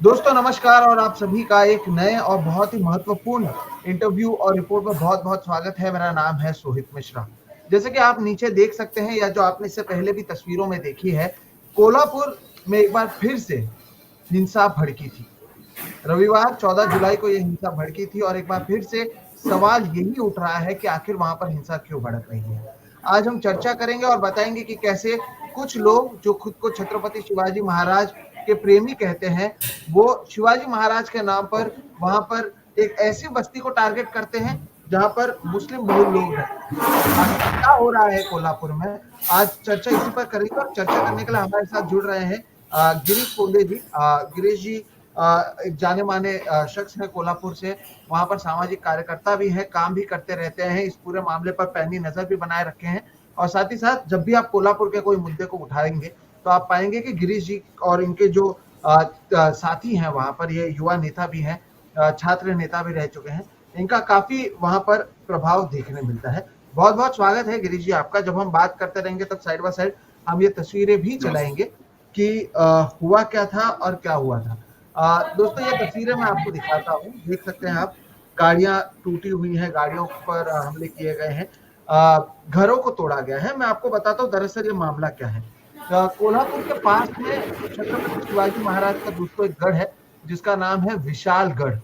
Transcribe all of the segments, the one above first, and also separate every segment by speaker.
Speaker 1: दोस्तों नमस्कार और आप सभी का एक नए और बहुत ही महत्वपूर्ण इंटरव्यू और रिपोर्ट में बहुत बहुत स्वागत है। मेरा नाम है सोहित मिश्रा। जैसे कि आप नीचे देख सकते हैं या जो आपने इससे पहले भी तस्वीरों में देखी है, कोल्हापुर में एक बार फिर से हिंसा भड़की थी। रविवार 14 जुलाई को ये हिंसा भड़की थी और एक बार फिर से सवाल यही उठ रहा है कि आखिर वहां पर हिंसा क्यों भड़क रही है। आज हम चर्चा करेंगे और बताएंगे कि कैसे कुछ लोग जो खुद को छत्रपति शिवाजी महाराज के प्रेमी कहते हैं, वो शिवाजी महाराज के नाम पर वहां पर एक ऐसी बस्ती को टारगेट करते हैं जहां पर मुस्लिम बहुल लोग हैं। आखिर क्या हो रहा है कोल्हापुर में, आज चर्चा इसी पर करेंगे और चर्चा करने के लिए हमारे साथ जुड़ रहे हैं गिरीश पोंडे जी। गिरीश जी एक जाने माने शख्स है कोल्हापुर से, वहां पर सामाजिक कार्यकर्ता भी हैं, काम भी करते रहते हैं, इस पूरे मामले पर पैनी नजर भी बनाए रखे हैं। और साथ ही साथ जब भी आप कोल्हापुर के कोई मुद्दे को उठाएंगे तो आप पाएंगे कि गिरीश जी और इनके जो साथी हैं वहां पर, ये युवा नेता भी हैं, छात्र नेता भी रह चुके हैं, इनका काफी वहां पर प्रभाव देखने मिलता है। बहुत बहुत स्वागत है गिरीश जी आपका। जब हम बात करते रहेंगे तब साइड बाय साइड हम ये तस्वीरें भी चलाएंगे कि हुआ क्या था और क्या हुआ था। दोस्तों ये तस्वीरें मैं आपको दिखाता हूँ, देख सकते हैं आप, गाड़ियां टूटी हुई हैं, गाड़ियों पर हमले किए गए हैं, घरों को तोड़ा गया है। मैं आपको बताता हूँ दरअसल ये मामला क्या है। कोल्हापुर के पास में छत्रपति शिवाजी महाराज का दोस्तों एक गढ़ है जिसका नाम है विशालगढ़।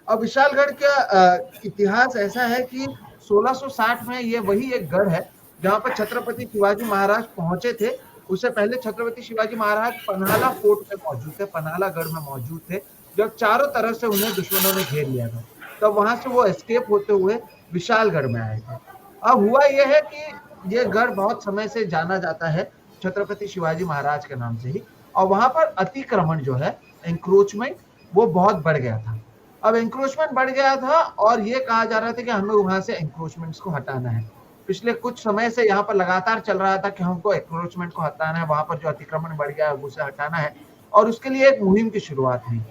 Speaker 1: अब विशालगढ़ का इतिहास ऐसा है कि 1660 में ये वही एक गढ़ है जहां पर छत्रपति शिवाजी महाराज पहुंचे थे। उससे पहले छत्रपति शिवाजी महाराज पन्हाला फोर्ट में मौजूद थे, पन्हाला गढ़ में मौजूद थे, जब चारों तरफ से उन्हें दुश्मनों ने घेर लिया था। तब वहां से वो एस्केप होते हुए विशालगढ़ में आए थे। अब हुआ यह है कि ये गढ़ बहुत समय से जाना जाता है छत्रपति शिवाजी महाराज के नाम से ही, और वहां पर अतिक्रमण जो है, एंक्रोचमेंट, वो बहुत बढ़ गया था। अब एंक्रोचमेंट बढ़ गया था और ये कहा जा रहा था कि हमें वहां से एंक्रोचमेंट्स को हटाना है। पिछले कुछ समय से यहाँ पर लगातार चल रहा था कि हमको एंक्रोचमेंट को हटाना है, वहां पर जो अतिक्रमण बढ़ गया है उसे हटाना है, और उसके लिए एक मुहिम की शुरुआत हुई।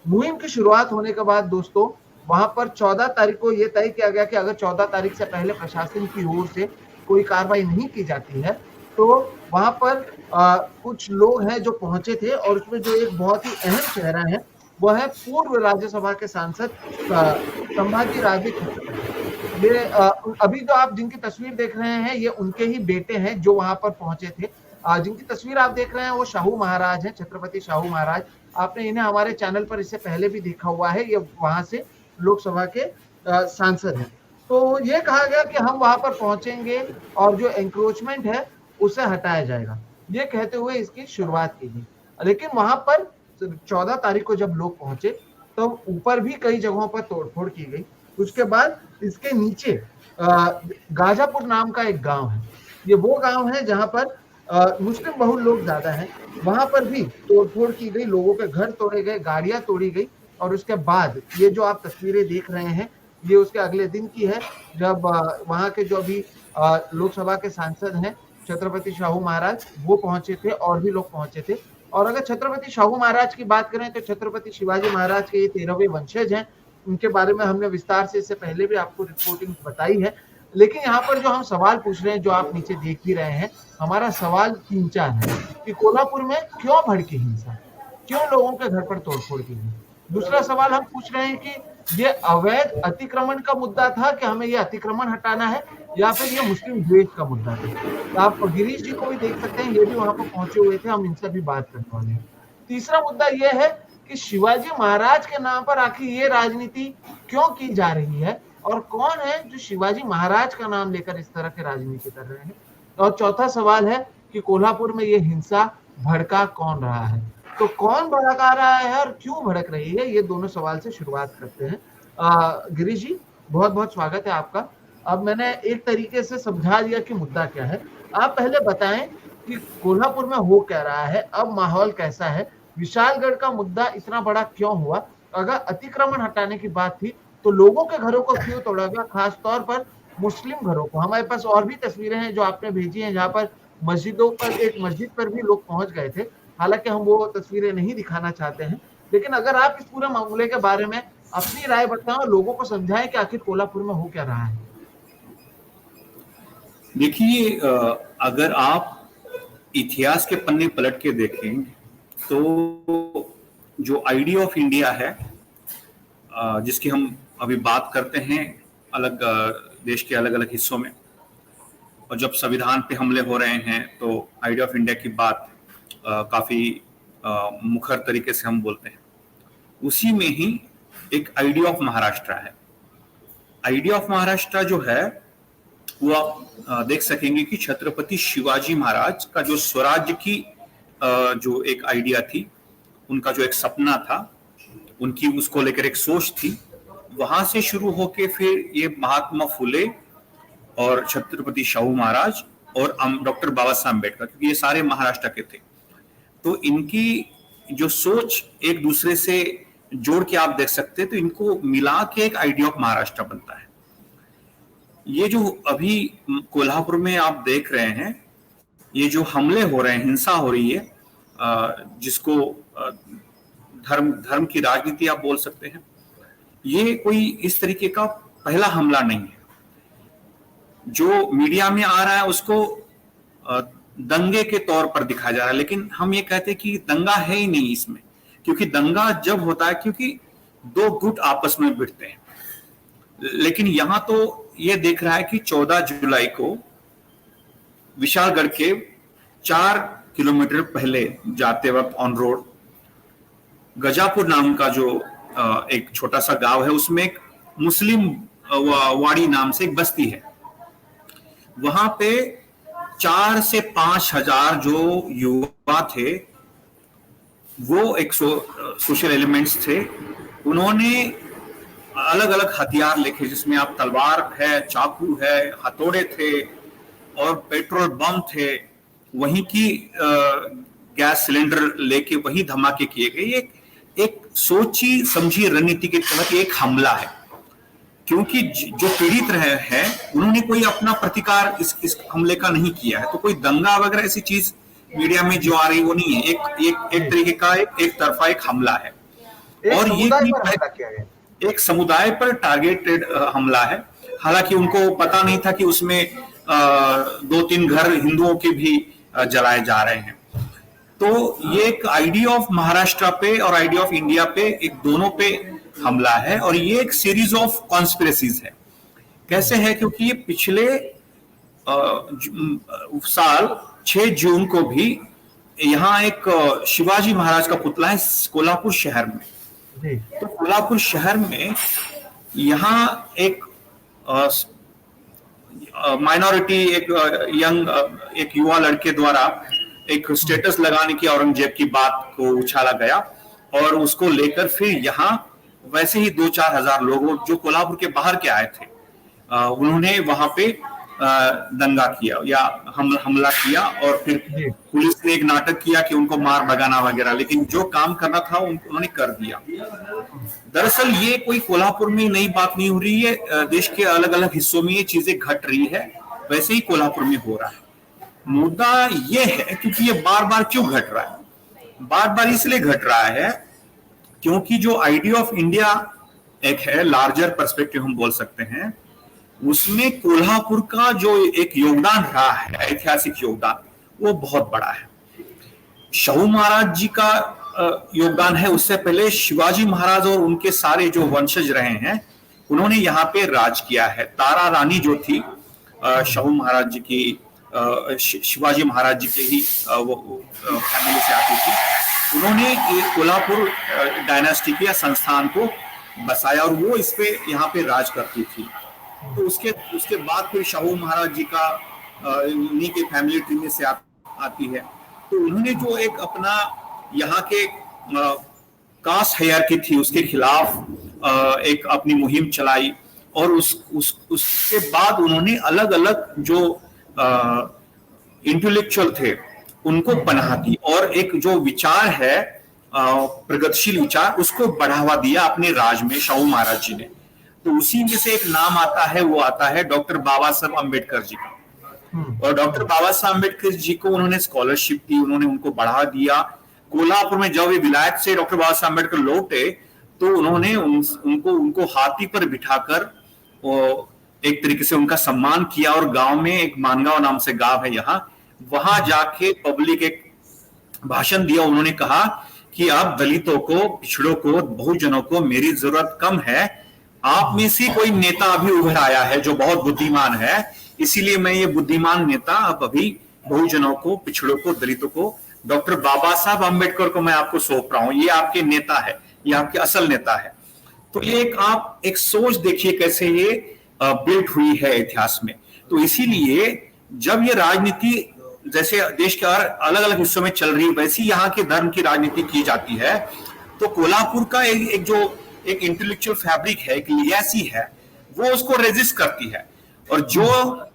Speaker 1: मुहिम की शुरुआत होने के बाद दोस्तों वहां पर 14 तारीख को यह तय किया गया कि अगर 14 तारीख से पहले प्रशासन की ओर से कोई कार्रवाई नहीं की जाती है तो वहां पर कुछ लोग हैं जो पहुंचे थे, और उसमें जो एक बहुत ही अहम चेहरा है वो है पूर्व राज्यसभा के सांसद संभाजी राजे छत्रपति। ये अभी जो आप जिनकी तस्वीर देख रहे हैं ये उनके ही बेटे हैं जो वहां पर पहुंचे थे। जिनकी तस्वीर आप देख रहे हैं वो शाहू महाराज हैं, छत्रपति शाहू महाराज। आपने इन्हें हमारे चैनल पर इससे पहले भी देखा हुआ है, ये वहां से लोकसभा के सांसद हैं। तो ये कहा गया कि हम वहां पर पहुंचेंगे और जो एंक्रोचमेंट है उसे हटाया जाएगा, ये कहते हुए इसकी शुरुआत की गई। लेकिन वहां पर 14 तारीख को जब लोग पहुंचे तो ऊपर भी कई जगहों पर तोड़फोड़ की गई। उसके बाद इसके नीचे गाजापुर नाम का एक गांव है, ये वो गांव है जहां पर मुस्लिम बहुल लोग ज्यादा हैं। वहां पर भी तोड़फोड़ की गई, लोगों के घर तोड़े गए, गाड़ियां तोड़ी गई। और उसके बाद ये जो आप तस्वीरें देख रहे हैं ये उसके अगले दिन की है, जब वहां के जो अभी लोकसभा के सांसद हैं छत्रपति शाहू महाराज, वो पहुंचे थे और भी लोग पहुंचे थे। और अगर छत्रपति शाहू महाराज की बात करें तो छत्रपति शिवाजी महाराज के ये 13वें वंशज हैं, उनके बारे में हमने विस्तार से इससे पहले भी आपको रिपोर्टिंग बताई है। लेकिन यहाँ पर जो हम सवाल पूछ रहे हैं, जो आप नीचे देख ही रहे हैं, हमारा सवाल 3-4 है कि कोल्हापुर में क्यों भड़की हिंसा, क्यों लोगों के घर पर तोड़फोड़ की गई। दूसरा सवाल हम पूछ रहे हैं कि ये अवैध अतिक्रमण का मुद्दा था कि हमें ये अतिक्रमण हटाना है, या फिर ये मुस्लिम द्वेष का मुद्दा था। तो आप गिरीश जी को भी देख सकते हैं, ये भी वहां पर पहुंचे हुए थे, हम इनसे भी बात करने वाले हैं। तीसरा मुद्दा यह है कि शिवाजी महाराज के नाम पर आखिर ये राजनीति क्यों की जा रही है, और कौन है जो शिवाजी महाराज का नाम लेकर इस तरह की राजनीति कर रहे हैं। और चौथा सवाल है कि कोल्हापुर में ये हिंसा भड़का कौन रहा है। तो कौन भड़का रहा है और क्यों भड़क रही है, ये दोनों सवाल से शुरुआत करते हैं। गिरीश जी, बहुत बहुत स्वागत है आपका। अब मैंने एक तरीके से समझा दिया कि मुद्दा क्या है, आप पहले बताएं कि कोल्हापुर में हो क्या रहा है, अब माहौल कैसा है, विशालगढ़ का मुद्दा इतना बड़ा क्यों हुआ, अगर अतिक्रमण हटाने की बात थी तो लोगों के घरों को क्यों तोड़ा गया, खास तौर पर मुस्लिम घरों को। हमारे पास और भी तस्वीरें हैं जो आपने भेजी हैं जहां पर मस्जिदों पर, एक मस्जिद पर भी लोग पहुंच गए थे। हालांकि हम वो तस्वीरें नहीं दिखाना चाहते हैं, लेकिन अगर आप इस पूरे मामले के बारे में अपनी राय बताएं और लोगों को समझाएं कि आखिर कोल्हापुर में हो क्या रहा है।
Speaker 2: देखिए, अगर आप इतिहास के पन्ने पलट के देखें तो जो आइडिया ऑफ इंडिया है, जिसकी हम अभी बात करते हैं अलग देश के अलग अलग हिस्सों में, और जब संविधान पे हमले हो रहे हैं तो आइडिया ऑफ इंडिया की बात काफी मुखर तरीके से हम बोलते हैं। उसी में ही एक आइडिया ऑफ महाराष्ट्र है। आइडिया ऑफ महाराष्ट्र जो है वो आप देख सकेंगे कि छत्रपति शिवाजी महाराज का जो स्वराज्य की जो एक आइडिया थी, उनका जो एक सपना था, उनकी उसको लेकर एक सोच थी, वहां से शुरू होके फिर ये महात्मा फुले और छत्रपति शाहू महाराज और डॉक्टर बाबा साहब अम्बेडकर, क्योंकि ये सारे महाराष्ट्र के थे, तो इनकी जो सोच एक दूसरे से जोड़ के आप देख सकते हैं, तो इनको मिला के एक आइडिया ऑफ महाराष्ट्र बनता है। ये जो अभी कोल्हापुर में आप देख रहे हैं, ये जो हमले हो रहे हैं, हिंसा हो रही है, जिसको धर्म की राजनीति आप बोल सकते हैं, ये कोई इस तरीके का पहला हमला नहीं है। जो मीडिया में आ रहा है उसको दंगे के तौर पर दिखाया जा रहा है, लेकिन हम ये कहते हैं कि दंगा है ही नहीं इसमें, क्योंकि दंगा जब होता है क्योंकि दो गुट आपस में भिड़ते हैं। लेकिन यहां तो ये देख रहा है कि 14 जुलाई को विशालगढ़ के 4 किलोमीटर पहले जाते वक्त ऑन रोड गजापुर नाम का जो एक छोटा सा गांव है, उसमें एक मुस्लिम वाड़ी नाम से एक बस्ती है। वहां पे 4 से 5 हजार जो युवा थे, वो एक सोशल एलिमेंट्स थे, उन्होंने अलग अलग हथियार लेके, जिसमें आप तलवार है, चाकू है, हथौड़े थे और पेट्रोल बम थे, वहीं की गैस सिलेंडर लेके वही धमाके किए गए। एक सोची समझी रणनीति के तहत एक हमला है, क्योंकि जो पीड़ित रहे हैं उन्होंने कोई अपना प्रतिकार इस हमले का नहीं किया है। तो कोई दंगा वगैरह ऐसी चीज मीडिया में जो आ रही वो नहीं है, एक तरीके का एक तरफा एक हमला है। और ये एक समुदाय पर टारगेटेड हमला है। हालांकि उनको पता नहीं था कि उसमें 2-3 घर हिंदुओं के भी जलाए जा रहे हैं। तो ये एक आइडिया ऑफ महाराष्ट्र पे और आइडिया ऑफ इंडिया पे, एक दोनों पे हमला है, और ये एक सीरीज ऑफ कॉन्स्पिरेसीज है। कैसे है? क्योंकि ये पिछले साल 6 जून को भी यहाँ एक शिवाजी महाराज का पुतला है कोल्हापुर शहर में। तो कोल्हापुर शहर में यहाँ एक माइनॉरिटी, एक यंग, एक युवा लड़के द्वारा एक स्टेटस लगाने की औरंगजेब की बात को उछाला गया, और उसको लेकर फिर यहाँ वैसे ही 2-4 हजार लोग जो कोल्हापुर के बाहर के आए थे, उन्होंने वहां पे दंगा किया या हमला किया, और फिर पुलिस ने एक नाटक किया कि उनको मार भगाना वगैरह, लेकिन जो काम करना था उन्होंने कर दिया। दरअसल ये कोई कोल्हापुर में नई बात नहीं हो रही है, देश के अलग अलग हिस्सों में ये चीजें घट रही है, वैसे ही कोल्हापुर में हो रहा है। मुद्दा ये है क्योंकि ये बार बार क्यों घट रहा है? बार बार इसलिए घट रहा है क्योंकि जो आइडिया ऑफ इंडिया एक है, लार्जर पर्सपेक्टिव हम बोल सकते हैं, उसमें कोल्हापुर का जो एक योगदान रहा है, ऐतिहासिक योगदान, वो बहुत बड़ा है। शाहू महाराज जी का योगदान है, उससे पहले शिवाजी महाराज और उनके सारे जो वंशज रहे हैं, उन्होंने यहाँ पे राज किया है। तारा रानी जो थी शाहू महाराज जी की, शिवाजी महाराज जी के ही वो फैमिली से आती थी, उन्होंने कोल्हापुर डायनास्टी के या संस्थान को बसाया, और वो इस पे यहाँ पे राज करती थी। तो उसके बाद फिर शाहू महाराज जी का उन्हीं के फैमिली ट्री में से आती है। तो उन्होंने जो एक अपना यहाँ के कास्ट हायरार्की थी उसके खिलाफ एक अपनी मुहिम चलाई, और उसके बाद उन्होंने अलग अलग जो इंटेलेक्चुअल थे उनको पनाह दी, और एक जो विचार है प्रगतिशील विचार, उसको बढ़ावा दिया अपने राज में शाहू महाराज जी ने। तो उसी में से एक नाम आता है, वो आता है डॉक्टर बाबा साहब अम्बेडकर जी का। और डॉक्टर बाबा साहब अम्बेडकर जी को उन्होंने स्कॉलरशिप दी, उन्होंने उनको बढ़ा दिया। कोल्हापुर में जब वे विलायत से डॉक्टर बाबा साहब अम्बेडकर लौटे तो उन्होंने उनको हाथी पर बिठाकर एक तरीके से उनका सम्मान किया, और गांव में एक मानगांव नाम से गांव है यहाँ, वहां जाके पब्लिक एक भाषण दिया। उन्होंने कहा कि अब दलितों को, पिछड़ों को, बहुजनों को मेरी जरूरत कम है, आप में से कोई नेता अभी उभर आया है जो बहुत बुद्धिमान है, इसीलिए मैं ये बुद्धिमान नेता अब अभी बहुजनों को, पिछड़ों को, दलितों को, डॉक्टर बाबा साहब अम्बेडकर को मैं आपको सौंप रहा हूं, ये आपके नेता है, ये आपके असल नेता है। तो ये आप एक सोच देखिए कैसे ये बिल्ट हुई है इतिहास में। तो इसीलिए जब ये राजनीति जैसे देश के अलग अलग हिस्सों में चल रही है, वैसी यहाँ के धर्म की राजनीति की जाती है, तो कोल्हापुर का एक इंटेलेक्चुअल फैब्रिक है, एक लिगेसी है, वो उसको रेजिस्ट करती है। और जो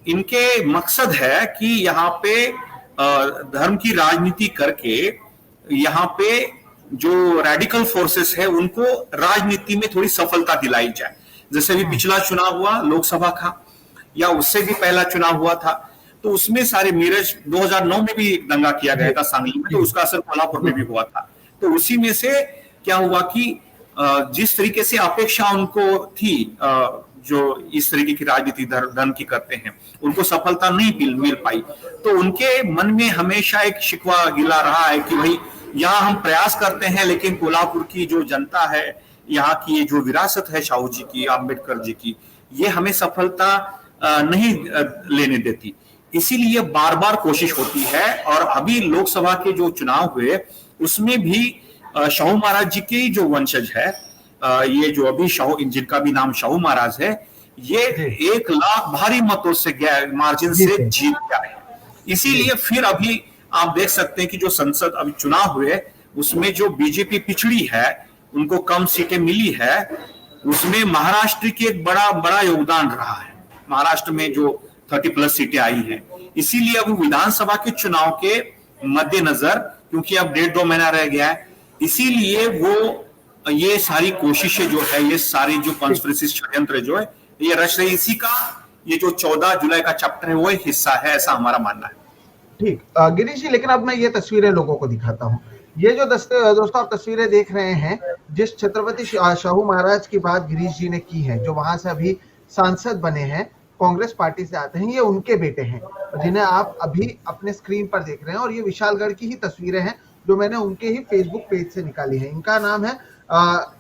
Speaker 2: इनके मकसद है कि यहाँ पे धर्म की राजनीति करके यहाँ पे जो रेडिकल फोर्सेस है उनको राजनीति में थोड़ी सफलता दिलाई जाए। जैसे भी पिछला चुनाव हुआ लोकसभा का, या उससे भी पहला चुनाव हुआ था, तो उसमें सारे मीरज 2009 में भी दंगा किया गया था सांगली में, तो उसका असर कोल्हापुर में भी हुआ था। तो उसी में से क्या हुआ कि जिस तरीके से अपेक्षा उनको थी, जो इस तरीके की राजनीति धर्म की करते हैं, उनको सफलता नहीं मिल पाई, तो उनके मन में हमेशा एक शिकवा गिला रहा है कि भाई यहाँ हम प्रयास करते हैं लेकिन कोल्हापुर की जो जनता है, यहाँ की जो विरासत है साहू जी की, अम्बेडकर जी की, ये हमें सफलता नहीं लेने देती। इसीलिए बार बार कोशिश होती है। और अभी लोकसभा के जो चुनाव हुए उसमें भी साहू महाराज जी के जो वंशज है, ये जो अभी साहू, जिनका भी नाम साहू महाराज है, ये 1 लाख भारी मतों से मार्जिन से जीत गए। इसीलिए फिर अभी आप देख सकते हैं कि जो संसद अभी चुनाव हुए उसमें जो बीजेपी पिछड़ी है, उनको कम सीटें मिली है, उसमें महाराष्ट्र की एक बड़ा योगदान रहा है। महाराष्ट्र में जो 30+ सीटें आई हैं, इसीलिए अब विधानसभा के चुनाव के मद्देनजर, क्योंकि अब 1.5-2 महीना रह गया है, इसीलिए वो ये सारी कोशिशें जो है, ये सारी जो कॉन्स्पिरेसी षड्यंत्र जो है ये रच रही, इसी का ये जो 14 जुलाई का चैप्टर है वो एक हिस्सा है, ऐसा हमारा मानना है।
Speaker 1: ठीक, गिरीश जी, लेकिन अब मैं ये तस्वीरें लोगों को दिखाता हूँ। ये जो दोस्तों आप तस्वीरें देख रहे हैं, जिस छत्रपति साहू महाराज की बात गिरीश जी ने की है, जो वहां से अभी सांसद बने हैं, कांग्रेस पार्टी से आते हैं, ये उनके बेटे हैं जिन्हें आप अभी अपने स्क्रीन पर देख रहे हैं। और ये विशालगढ़ की ही तस्वीरें हैं जो मैंने उनके ही फेसबुक पेज से निकाली है। इनका नाम है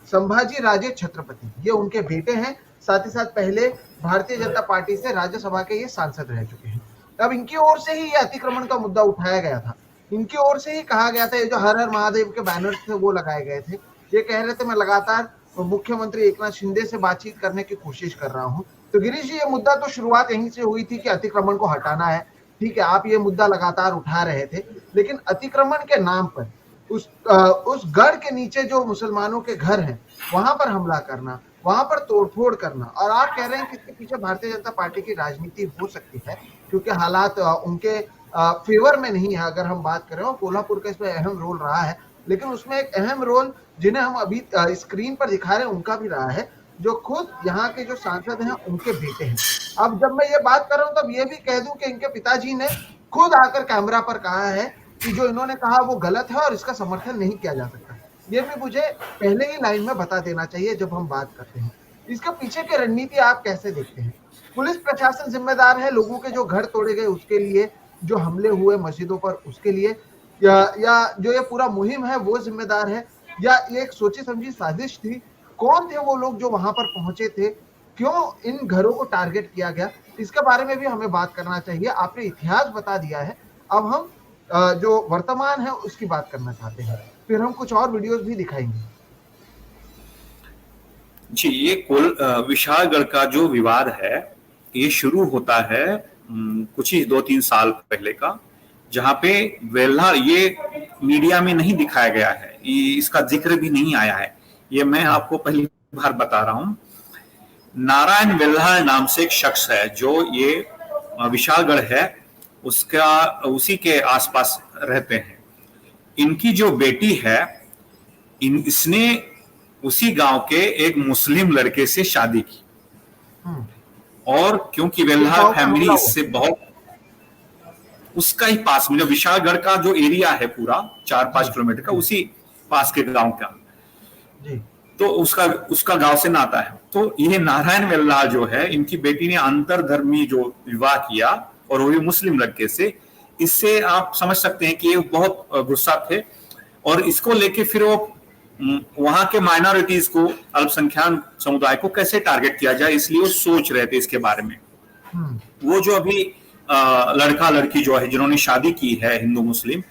Speaker 1: संभाजी राजे छत्रपति, ये उनके बेटे हैं। साथ ही साथ पहले भारतीय जनता पार्टी से राज्यसभा के ये सांसद रह चुके हैं। अब इनकी ओर से ही ये अतिक्रमण का मुद्दा उठाया गया था, इनकी ओर से ही कहा गया था, ये जो हर हर महादेव के बैनर थे वो लगाए गए थे। ये कह रहे थे मैं लगातार मुख्यमंत्री एकनाथ शिंदे से बातचीत करने की कोशिश कर रहा हूं। तो गिरीश जी, ये मुद्दा तो शुरुआत यहीं से हुई थी कि अतिक्रमण को हटाना है, ठीक है, आप ये मुद्दा लगातार उठा रहे थे, लेकिन अतिक्रमण के नाम पर उस गढ़ के नीचे जो मुसलमानों के घर हैं वहां पर हमला करना, वहां पर तोड़फोड़ करना, और आप कह रहे हैं कि इसके पीछे भारतीय जनता पार्टी की राजनीति हो सकती है क्योंकि हालात उनके फेवर में नहीं है। अगर हम बात करें, और कोल्हापुर का इसमें अहम रोल रहा है, लेकिन उसमें एक अहम रोल जिन्हें हम अभी स्क्रीन पर दिखा रहे हैं उनका भी रहा है, जो खुद यहाँ के जो सांसद हैं उनके बेटे हैं। अब जब मैं ये बात कर रहा हूँ तब ये भी कह दूं कि इनके पिताजी ने खुद आकर कैमरा पर कहा है कि जो इन्होंने कहा वो गलत है और इसका समर्थन नहीं किया जा सकता। ये भी मुझे पहले ही लाइन में बता देना चाहिए जब हम बात करते हैं। इसके पीछे की रणनीति आप कैसे देखते हैं? पुलिस प्रशासन जिम्मेदार है लोगों के जो घर तोड़े गए उसके लिए, जो हमले हुए मस्जिदों पर उसके लिए, या जो ये पूरा मुहिम है वो जिम्मेदार है, या ये एक सोची समझी साजिश थी? कौन थे वो लोग जो वहां पर पहुंचे थे? क्यों इन घरों को टारगेट किया गया? इसके बारे में भी हमें बात करना चाहिए। आपने इतिहास बता दिया है, अब हम जो वर्तमान है उसकी बात करना चाहते हैं, फिर हम कुछ और वीडियोस भी दिखाएंगे।
Speaker 2: जी, ये विशालगढ़ का जो विवाद है ये शुरू होता है कुछ ही 2-3 साल पहले का, जहां पे वेल्हार, ये मीडिया में नहीं दिखाया गया है, इसका जिक्र भी नहीं आया है, ये मैं आपको पहली बार बता रहा हूं। नारायण वेल्हार नाम से एक शख्स है जो ये विशालगढ़ है उसी के आसपास रहते हैं। इनकी जो बेटी है, इसने उसी गांव के एक मुस्लिम लड़के से शादी की, और क्योंकि वेल्हार फैमिली इससे बहुत, उसका ही पास में जो विशालगढ़ का जो एरिया है पूरा 4-5 किलोमीटर का, उसी पास के गांव का, तो उसका गांव से नाता है। तो ये नारायण वेल्हार जो है, इनकी बेटी ने अंतरधर्मी जो विवाह किया और वो भी मुस्लिम लड़के से। इससे आप समझ सकते हैं कि ये बहुत गुस्सा थे और इसको लेके फिर वो वहां के माइनॉरिटीज को, अल्पसंख्यक समुदाय को कैसे टारगेट किया जाए, इसलिए वो सोच रहे थे इसके बारे में। वो जो अभी लड़का लड़की जो है जिन्होंने शादी की है हिंदू मुस्लिम,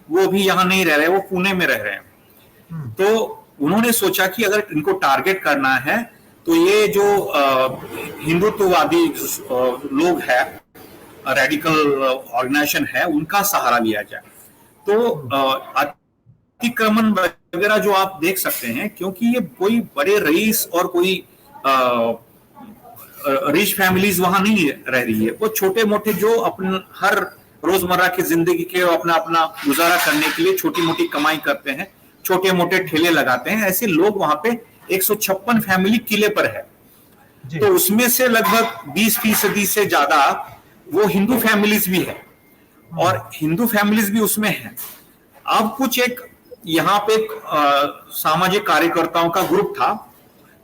Speaker 2: वो भी यहाँ नहीं रह रहे, वो पुणे में रह रहे हैं। तो उन्होंने सोचा कि अगर इनको टारगेट करना है तो ये जो हिंदुत्ववादी लोग हैं, रेडिकल ऑर्गेनाइजेशन है, उनका सहारा लिया जाए। तो अतिक्रमण वगैरह जो आप देख सकते हैं, क्योंकि ये कोई बड़े रईस और कोई रिच फैमिलीज वहां नहीं रह रही है, वो छोटे मोटे जो अपने हर रोजमर्रा की जिंदगी के अपना अपना गुजारा करने के लिए छोटी मोटी कमाई करते हैं, छोटे मोटे ठेले लगाते हैं, ऐसे लोग वहां पे 156 फैमिली किले पर है। तो उसमें से लगभग 20% से ज्यादा वो हिंदू फैमिलीज भी है, और हिंदू फैमिलीज भी उसमें है। अब कुछ एक यहाँ पे सामाजिक कार्यकर्ताओं का ग्रुप था,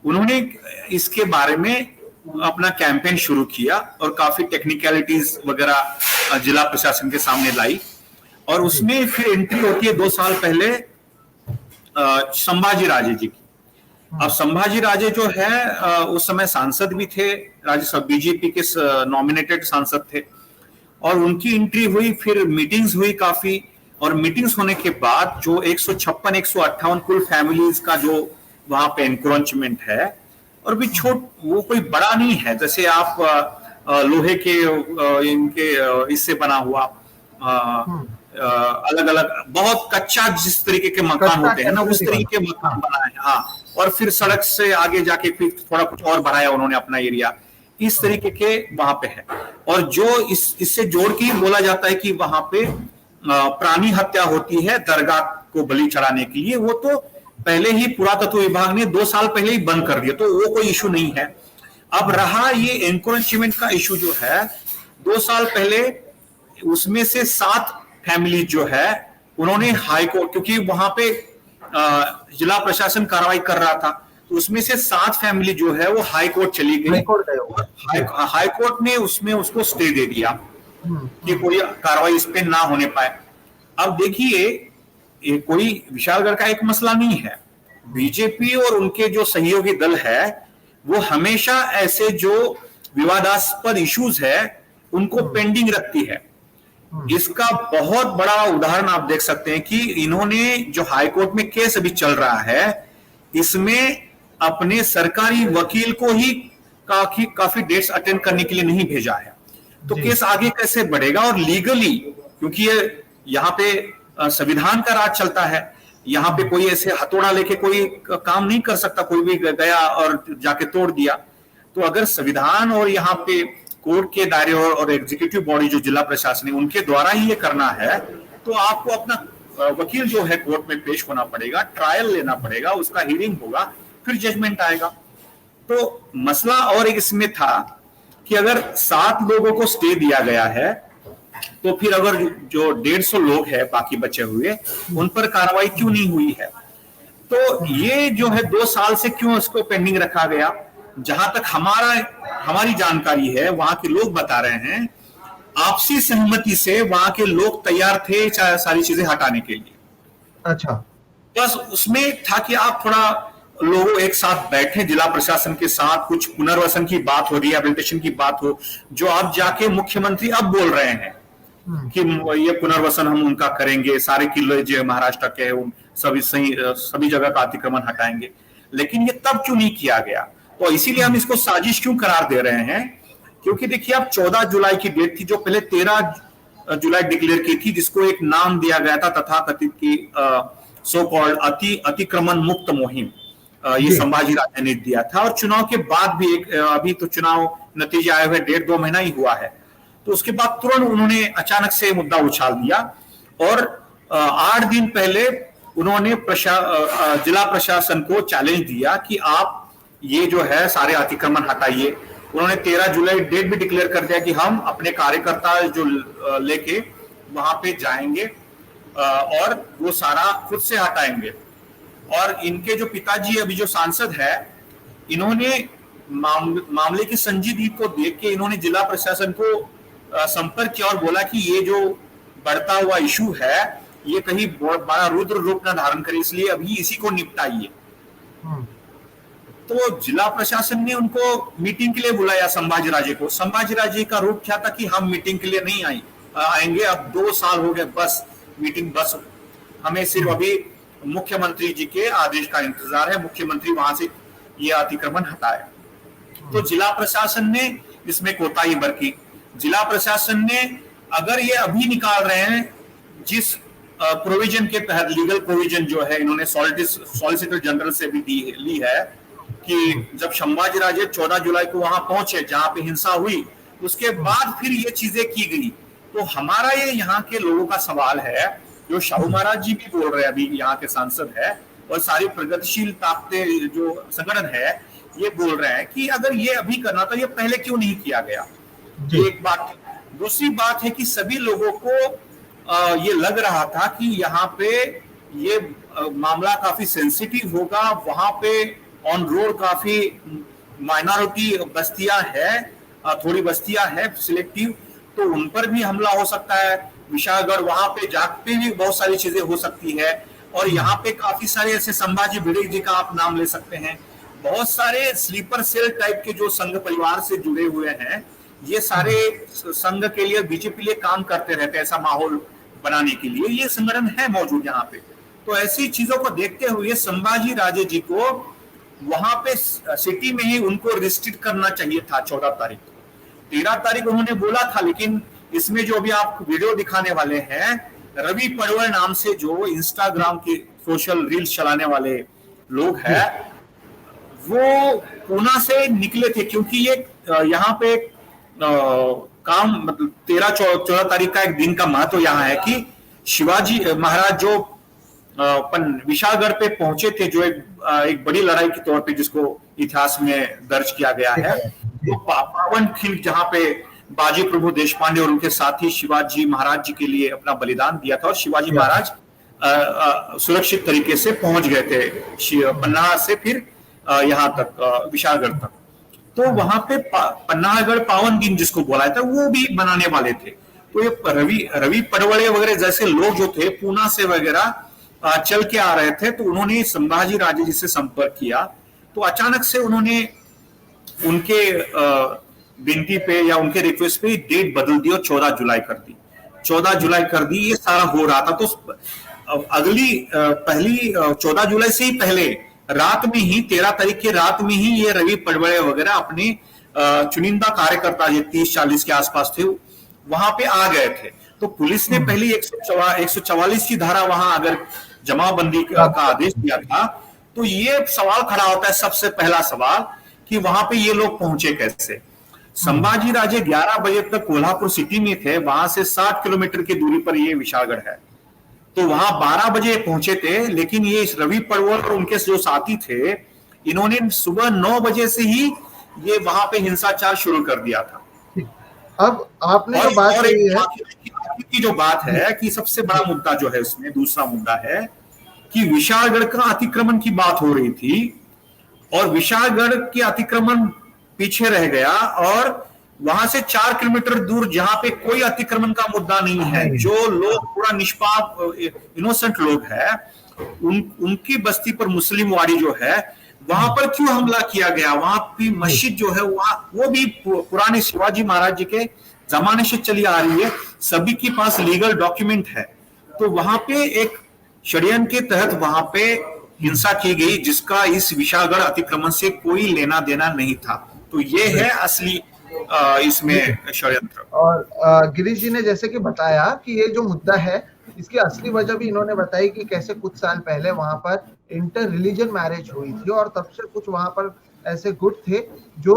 Speaker 2: उन्होंने इसके बारे में अपना कैंपेन शुरू किया और काफी टेक्निकलिटीज वगैरह जिला प्रशासन के सामने लाई, और उसमें फिर एंट्री होती है 2 साल पहले संभाजी राजे जी की। अब संभाजी राजे जो है उस समय सांसद भी थे, राज्यसभा बीजेपी के नॉमिनेटेड सांसद थे, और उनकी एंट्री हुई, फिर मीटिंग्स हुई काफी, और मीटिंग्स होने के बाद जो 156-158 कुल फैमिलीज का जो वहां पे एनक्रोचमेंट है, और भी वो कोई बड़ा नहीं है, जैसे आप लोहे के इनके इससे बना हुआ अलग अलग बहुत कच्चा जिस तरीके के मकान होते हैं ना, उस तरीके के मकान बनाए हैं। हाँ, और फिर सड़क से आगे जाके फिर थोड़ा कुछ और बढ़ाया उन्होंने अपना एरिया, इस तरीके के वहां पे है। और जो इससे जोड़ के बोला जाता है कि वहां पे प्राणी हत्या होती है दरगाह को बलि चढ़ाने के लिए, वो तो पहले ही पुरातत्व विभाग ने 2 साल पहले ही बंद कर दिया, तो वो कोई इशू नहीं है। अब रहा ये एनक्रोचमेंट का इशू जो है, 2 साल पहले उसमें से 7 फैमिली जो है उन्होंने हाई कोर्ट, क्योंकि वहां पे जिला प्रशासन कार्रवाई कर रहा था, तो उसमें से 7 फैमिली जो है वो हाई कोर्ट चली गई। हाई कोर्ट ने उसमें उसको स्टे दे दिया कि कोई कार्रवाई इस पे ना होने पाए। अब देखिए, ये कोई विशालगढ़ का एक मसला नहीं है, बीजेपी और उनके जो सहयोगी दल है वो हमेशा ऐसे जो विवादास्पद इश्यूज है उनको पेंडिंग रखती है। इसका बहुत बड़ा उदाहरण आप देख सकते हैं कि इन्होंने जो हाईकोर्ट में केस अभी चल रहा है, इसमें अपने सरकारी वकील को ही काफी डेट्स अटेंड करने के लिए नहीं भेजा है, तो केस आगे कैसे बढ़ेगा? और लीगली, क्योंकि ये यहाँ पे संविधान का राज चलता है, यहाँ पे कोई ऐसे हथौड़ा लेके कोई काम नहीं कर सकता, कोई भी गया और जाके तोड़ दिया। तो अगर संविधान और यहाँ पे कोर्ट के दायरे और एग्जीक्यूटिव बॉडी जो जिला प्रशासन है उनके द्वारा ही ये करना है, तो आपको अपना वकील जो है कोर्ट में पेश होना पड़ेगा, ट्रायल लेना पड़ेगा, उसका हियरिंग होगा, फिर जजमेंट आएगा। तो मसला और एक इसमें था कि अगर 7 लोगों को स्टे दिया गया है, तो फिर अगर जो 150 लोग हैं बाकी बचे हुए, उन पर कार्रवाई क्यों नहीं हुई है? तो ये जो है 2 साल से क्यों इसको पेंडिंग रखा गया? जहां तक हमारी जानकारी है, वहां के लोग बता रहे हैं आपसी सहमति से वहां के लोग तैयार थे सारी चीजें हटाने के लिए।
Speaker 1: अच्छा,
Speaker 2: बस उसमें था कि आप थोड़ा लोग एक साथ बैठे जिला प्रशासन के साथ, कुछ पुनर्वसन की बात हो, रिहेबिलिटेशन की बात हो, जो आप जाके मुख्यमंत्री अब बोल रहे हैं कि ये पुनर्वसन हम उनका करेंगे, सारे किले जो महाराष्ट्र के सभी जगह का अतिक्रमण हटाएंगे। लेकिन ये तब क्यों नहीं किया गया? तो इसीलिए हम इसको साजिश क्यों करार दे रहे हैं, क्योंकि देखिए अब 14 जुलाई की डेट थी, जो पहले 13 जुलाई डिक्लेयर की थी, जिसको एक नाम दिया गया था तथाकथित की सो कॉल्ड अतिक्रमण मुक्त मुहिम, ये संभाजी राजे ने दिया था। और चुनाव के बाद भी अभी तो चुनाव नतीजे आए हुए 1.5-2 महीना ही हुआ है, तो उसके बाद तुरंत उन्होंने अचानक से मुद्दा उछाल दिया, और 8 दिन पहले उन्होंने जिला प्रशासन को चैलेंज दिया कि आप ये जो है सारे अतिक्रमण हटाइए। उन्होंने 13 जुलाई डेट भी डिक्लेयर कर दिया कि हम अपने कार्यकर्ता जो लेके वहां पे जाएंगे और वो सारा खुद से हटाएंगे। और इनके जो पिताजी अभी जो सांसद है, इन्होंने मामले की संजीदगी को देख के इन्होंने जिला प्रशासन को संपर्क किया और बोला कि ये जो बढ़ता हुआ इशू है ये कहीं बहुत बड़ा रुद्र रूप न धारण करे, इसलिए अभी इसी को निपटाइए। तो जिला प्रशासन ने उनको मीटिंग के लिए बुलाया संभाजी राजे को। संभाजी राजे का रूप क्या था कि हम मीटिंग के लिए नहीं आएंगे, अब 2 साल हो गए, बस मीटिंग, बस हमें सिर्फ अभी मुख्यमंत्री जी के आदेश का इंतजार है, मुख्यमंत्री वहां से ये अतिक्रमण हटाए। तो जिला प्रशासन ने इसमें कोताही बरती। जिला प्रशासन ने अगर ये अभी निकाल रहे हैं, जिस प्रोविजन के तहत, लीगल प्रोविजन जो है इन्होंने सॉलिसिटर जनरल से भी ली है कि जब संभाजी राजे 14 जुलाई को वहां पहुंचे जहां पे हिंसा हुई, उसके बाद फिर ये चीजें की गई। तो हमारा ये यहाँ के लोगों का सवाल है, जो शाहू महाराज जी भी बोल रहे हैं, अभी यहाँ के सांसद है और सारी प्रगतिशील ताकतें जो संगठन है ये बोल रहे हैं कि अगर ये अभी करना तो ये पहले क्यों नहीं किया गया। एक बात। दूसरी बात है कि सभी लोगों को ये लग रहा था कि यहाँ पे ये मामला काफी सेंसिटिव होगा, वहां पे ऑन रोड काफी माइनॉरिटी बस्तियां है, थोड़ी बस्तियां है सिलेक्टिव, तो उन पर भी हमला हो सकता है। विशालगढ़ वहां पे जाके भी बहुत सारी चीजें हो सकती है। और यहाँ पे काफी सारे ऐसे, संभाजी भिड़े जी का आप नाम ले सकते हैं, बहुत सारे स्लीपर सेल टाइप के जो संघ परिवार से जुड़े हुए हैं, ये सारे संघ के लिए, बीजेपी लिए काम करते रहते हैं, ऐसा माहौल बनाने के लिए ये संगठन है मौजूद यहाँ पे। तो ऐसी चीजों को देखते हुए संभाजी राजे जी को वहां पे सिटी में ही उनको रिस्ट्रिक्ट करना चाहिए था 14 तारीख को। 13 तारीख उन्होंने बोला था, लेकिन इसमें जो भी आप वीडियो दिखाने वाले हैं, रवि पड़वल नाम से जो इंस्टाग्राम के सोशल रील्स चलाने वाले लोग हैं, वो पूना से निकले थे, क्योंकि ये यहाँ पे काम, मतलब 13-14 तारीख का एक दिन का महत्व यहाँ है कि शिवाजी महाराज जो विशालगढ़ पे पहुंचे थे, जो एक बड़ी लड़ाई के तौर पे जिसको इतिहास में दर्ज किया गया है, तो पावन खिल जहाँ पे बाजी प्रभु देशपांडे और उनके साथी शिवाजी महाराज जी के लिए अपना बलिदान दिया था, और शिवाजी महाराज सुरक्षित तरीके से पहुंच गए थे पन्ना से फिर यहाँ तक, विशालगढ़ तक। तो वहां पे पन्नागढ़ पावन दिन जिसको बोला था, वो भी बनाने वाले थे। तो ये रवि पड़वले वगैरह जैसे लोग जो थे पूना से वगैरह चल के आ रहे थे, तो उन्होंने संभाजी राजे जी से संपर्क किया। तो अचानक से उन्होंने उनके विनती पे या उनके रिक्वेस्ट पे डेट बदल दी और 14 जुलाई कर दी। 14 जुलाई कर दी, ये सारा हो रहा था। तो अगली पहली 14 जुलाई से ही पहले रात में ही, 13 तारीख की रात में ही ये रवि पड़वले वगैरह अपने चुनिंदा कार्यकर्ता, ये 30-40 के आसपास थे, वहां पे आ गए थे। तो पुलिस ने पहली 144 की धारा वहां अगर जमाबंदी का आदेश दिया था, तो ये सवाल खड़ा होता है, सबसे पहला सवाल, कि वहां पे ये लोग पहुंचे कैसे। संभाजी राजे 11 बजे तक कोल्हापुर सिटी में थे, वहां से 60 किलोमीटर की दूरी पर ये विशालगढ़ है। तो वहां 12 बजे पहुंचे थे, लेकिन ये रवि पड़वल और उनके जो साथी थे, इन्होंने सुबह 9 बजे से ही ये वहां पे हिंसाचार शुरू कर दिया था।
Speaker 1: अब आपने जो बात कही है
Speaker 2: की जो बात है कि सबसे बड़ा मुद्दा जो है उसमें, दूसरा मुद्दा है कि विशालगढ़ का अतिक्रमण की बात हो रही थी और विशालगढ़ के अतिक्रमण पीछे रह गया, और वहां से 4 किलोमीटर दूर जहां पे कोई अतिक्रमण का मुद्दा नहीं है, जो लोग पूरा निष्पाप इनोसेंट लोग हैं, उनकी बस्ती पर मुस्लिम वाड़ी जो है, वहां पर क्यों हमला किया गया। वहां की मस्जिद जो है वो भी पुराने शिवाजी महाराज जी के जमाने से चली आ रही है, सभी के पास लीगल डॉक्यूमेंट है। तो वहां पे एक षड्यंत्र के तहत वहां पे हिंसा की गई, जिसका इस विशालगढ़ अतिक्रमण से कोई लेना देना नहीं था। तो ये है असली इसमें षड्यंत्र।
Speaker 1: और गिरीश जी ने जैसे कि बताया कि ये जो मुद्दा है, इसकी असली वजह भी इन्होंने बताई कि कैसे कुछ साल पहले वहां पर इंटर रिलीजन मैरिज हुई थी, और तब से कुछ वहां पर ऐसे गुट थे जो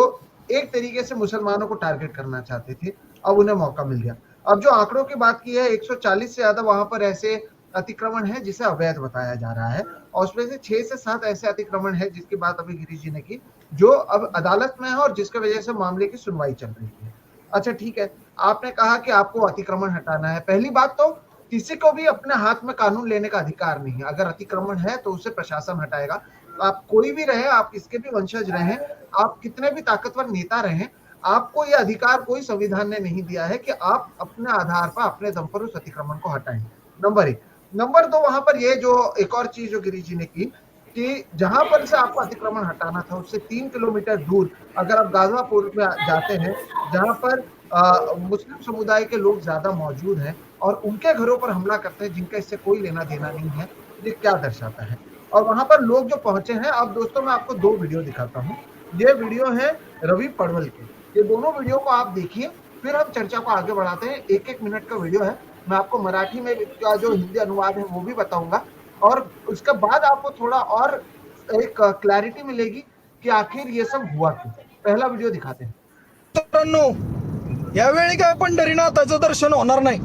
Speaker 1: एक तरीके से मुसलमानों को टारगेट करना चाहते थे। अब उन्हें मौका मिल गया। अब जो आंकड़ों की बात की है, 140 से ज्यादा वहां पर ऐसे अतिक्रमण है जिसे अवैध बताया जा रहा है, और उसमें से 6 से 7 ऐसे अतिक्रमण है जिसकी बात अभी गिरीश जी ने की, जो अब अदालत में है और जिसकी वजह से मामले की सुनवाई चल रही है। अच्छा ठीक है, आपने कहा कि आपको अतिक्रमण हटाना है। पहली बात तो किसी को भी अपने हाथ में कानून लेने का अधिकार नहीं है। अगर अतिक्रमण है तो उसे प्रशासन हटाएगा। आप कोई भी रहे, आप किसके भी वंशज रहे, आप कितने भी ताकतवर नेता रहे, आपको यह अधिकार कोई संविधान ने नहीं दिया है कि आप अपने आधार पर, अपने दम पर उस अतिक्रमण को हटाएं। नंबर 1। नंबर 2 वहां पर ये जो एक और चीज जो गिरीश जी ने की कि जहां पर से आपको अतिक्रमण हटाना था उससे 3 किलोमीटर दूर अगर आप गाजवापुर में जाते हैं जहां पर मुस्लिम समुदाय के लोग ज्यादा मौजूद हैं और उनके घरों पर हमला करते हैं जिनका इससे कोई लेना देना नहीं है, ये क्या दर्शाता है। और वहां पर लोग जो पहुंचे हैं, अब दोस्तों मैं आपको 2 वीडियो दिखाता हूँ। ये वीडियो है रवि पड़वल के, ये दोनों वीडियो को आप देखिए, फिर हम चर्चा को आगे बढ़ाते हैं। 1-1 मिनट का वीडियो है, मैं आपको मराठी में का जो हिंदी अनुवाद है वो भी बताऊंगा और उसके बाद आपको थोड़ा और एक क्लैरिटी मिलेगी कि आखिर ये सब हुआ क्यों। पहला वीडियो दिखाते हैं।
Speaker 3: मित्रांनो, यावेळी काय पंढरीनाथाचं दर्शन होणार नाही.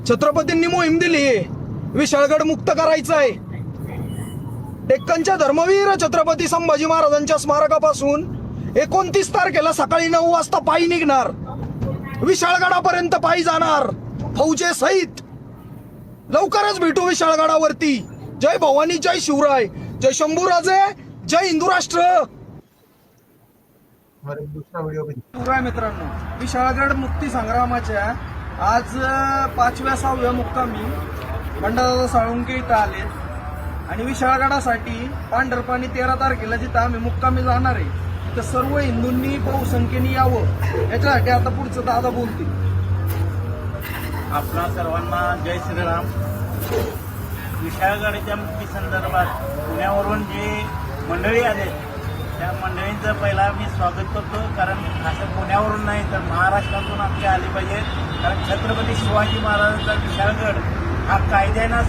Speaker 3: छत्रपतींनी मोहीम दिली आहे, विशाळगड मुक्त करायचा आहे. डेक्कनच्या धर्मवीर छत्रपती संभाजी महाराजांच्या स्मारकापासून 29 तारखेला सकाळी 9 वाजता पायी निघणार, विशाळगडापर्यंत पायी जाणार फौजे सहित. लवकरच भेटू विशाळगडावरती. जय भवानी, जय शिवराय, जय शंभूराजे, जय हिंदू राष्ट्र.
Speaker 1: और एक दूसरा वीडियो भी
Speaker 3: शिवराय मित्रांनो, विशाळगड मुक्ती संग्रामाच्या आज 5व्या-6व्या मुक्कामी बंडादादा साळुंके इथं आले आणि विशाळगडासाठी पांढरपाणी 13 तारखेला जिथं आम्ही मुक्कामी जाणार आहे तर सर्व हिंदूंनी बहुसंख्येने यावं, याच्यासाठी आता पुढचं दादा बोलतील.
Speaker 4: आपणा सर्वांना जय श्रीराम. विशाळगडच्या मुक्ती संदर्भात पुण्यावरून जे मंडळी आले त्या मंडळींचं पहिला मी स्वागत करतो, कारण असं पुण्यावरून नाही तर महाराष्ट्रातून आमचे आले पाहिजे. कारण छत्रपती शिवाजी महाराजांचा विशाळगड हा कायद्यानं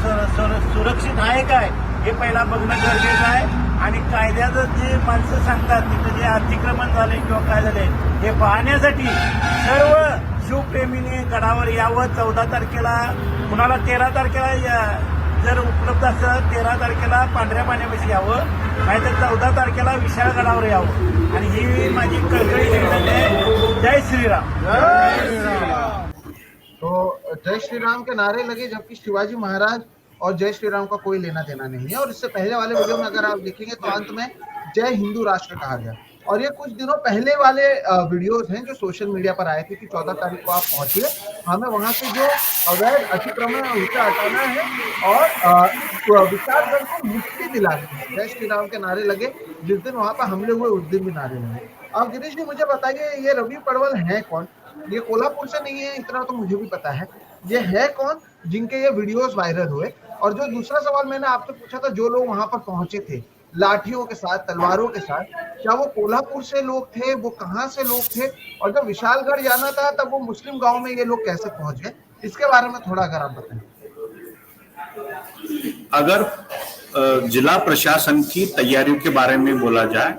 Speaker 4: सुरक्षित आहे काय हे पहिला बघणं गरजेचं आहे. आणि कायद्याचं जे माणसं सांगतात तिथं जे अतिक्रमण झाले किंवा काय झाले हे पाहण्यासाठी सर्व शिवप्रेमीने गडावर यावं. 14 तारखेला कुणाला 13 तारखेला जर उपलब्ध असलं 13 तारखेला पांढऱ्या पाण्यापाशी यावं, नाहीतर 14 तारखेला विशाळगडावर यावं. आणि ही माझी कळकळी विनंती आहे. जय श्रीराम.
Speaker 1: तो जय श्री राम के नारे लगे जबकि शिवाजी महाराज और जय श्री राम का कोई लेना देना नहीं है। और इससे पहले वाले वीडियो में अगर आप देखेंगे तो अंत में जय हिंदू राष्ट्र कहा गया। और ये कुछ दिनों पहले वाले वीडियोस हैं जो सोशल मीडिया पर आए थे कि 14 तारीख को आप पहुंचिए, हमें वहां से जो अवैध अतिक्रमण है उसे हटाना है और विशालगढ़ को मुक्ति दिलानी है। जय श्री राम के नारे लगे, जिस दिन वहां पर हमले हुए उस दिन भी नारे लगे। अब गिरीश जी मुझे बताइए, ये रवि पड़वल है कौन? ये कोल्हापुर से नहीं है, इतना तो मुझे भी पता है। ये है कौन जिनके ये वीडियोस वायरल हुए? और जो दूसरा सवाल मैंने आपसे पूछा था, जो लोग वहां पर पहुंचे थे लाठियों के साथ, तलवारों के साथ, क्या वो कोल्हापुर से लोग थे? वो कहाँ से लोग थे? और जब विशालगढ़ जाना था तब वो मुस्लिम गांव में ये लोग कैसे पहुंच गए? इसके बारे में थोड़ा अगर आप बताएं।
Speaker 2: अगर जिला प्रशासन की तैयारियों के बारे में बोला जाए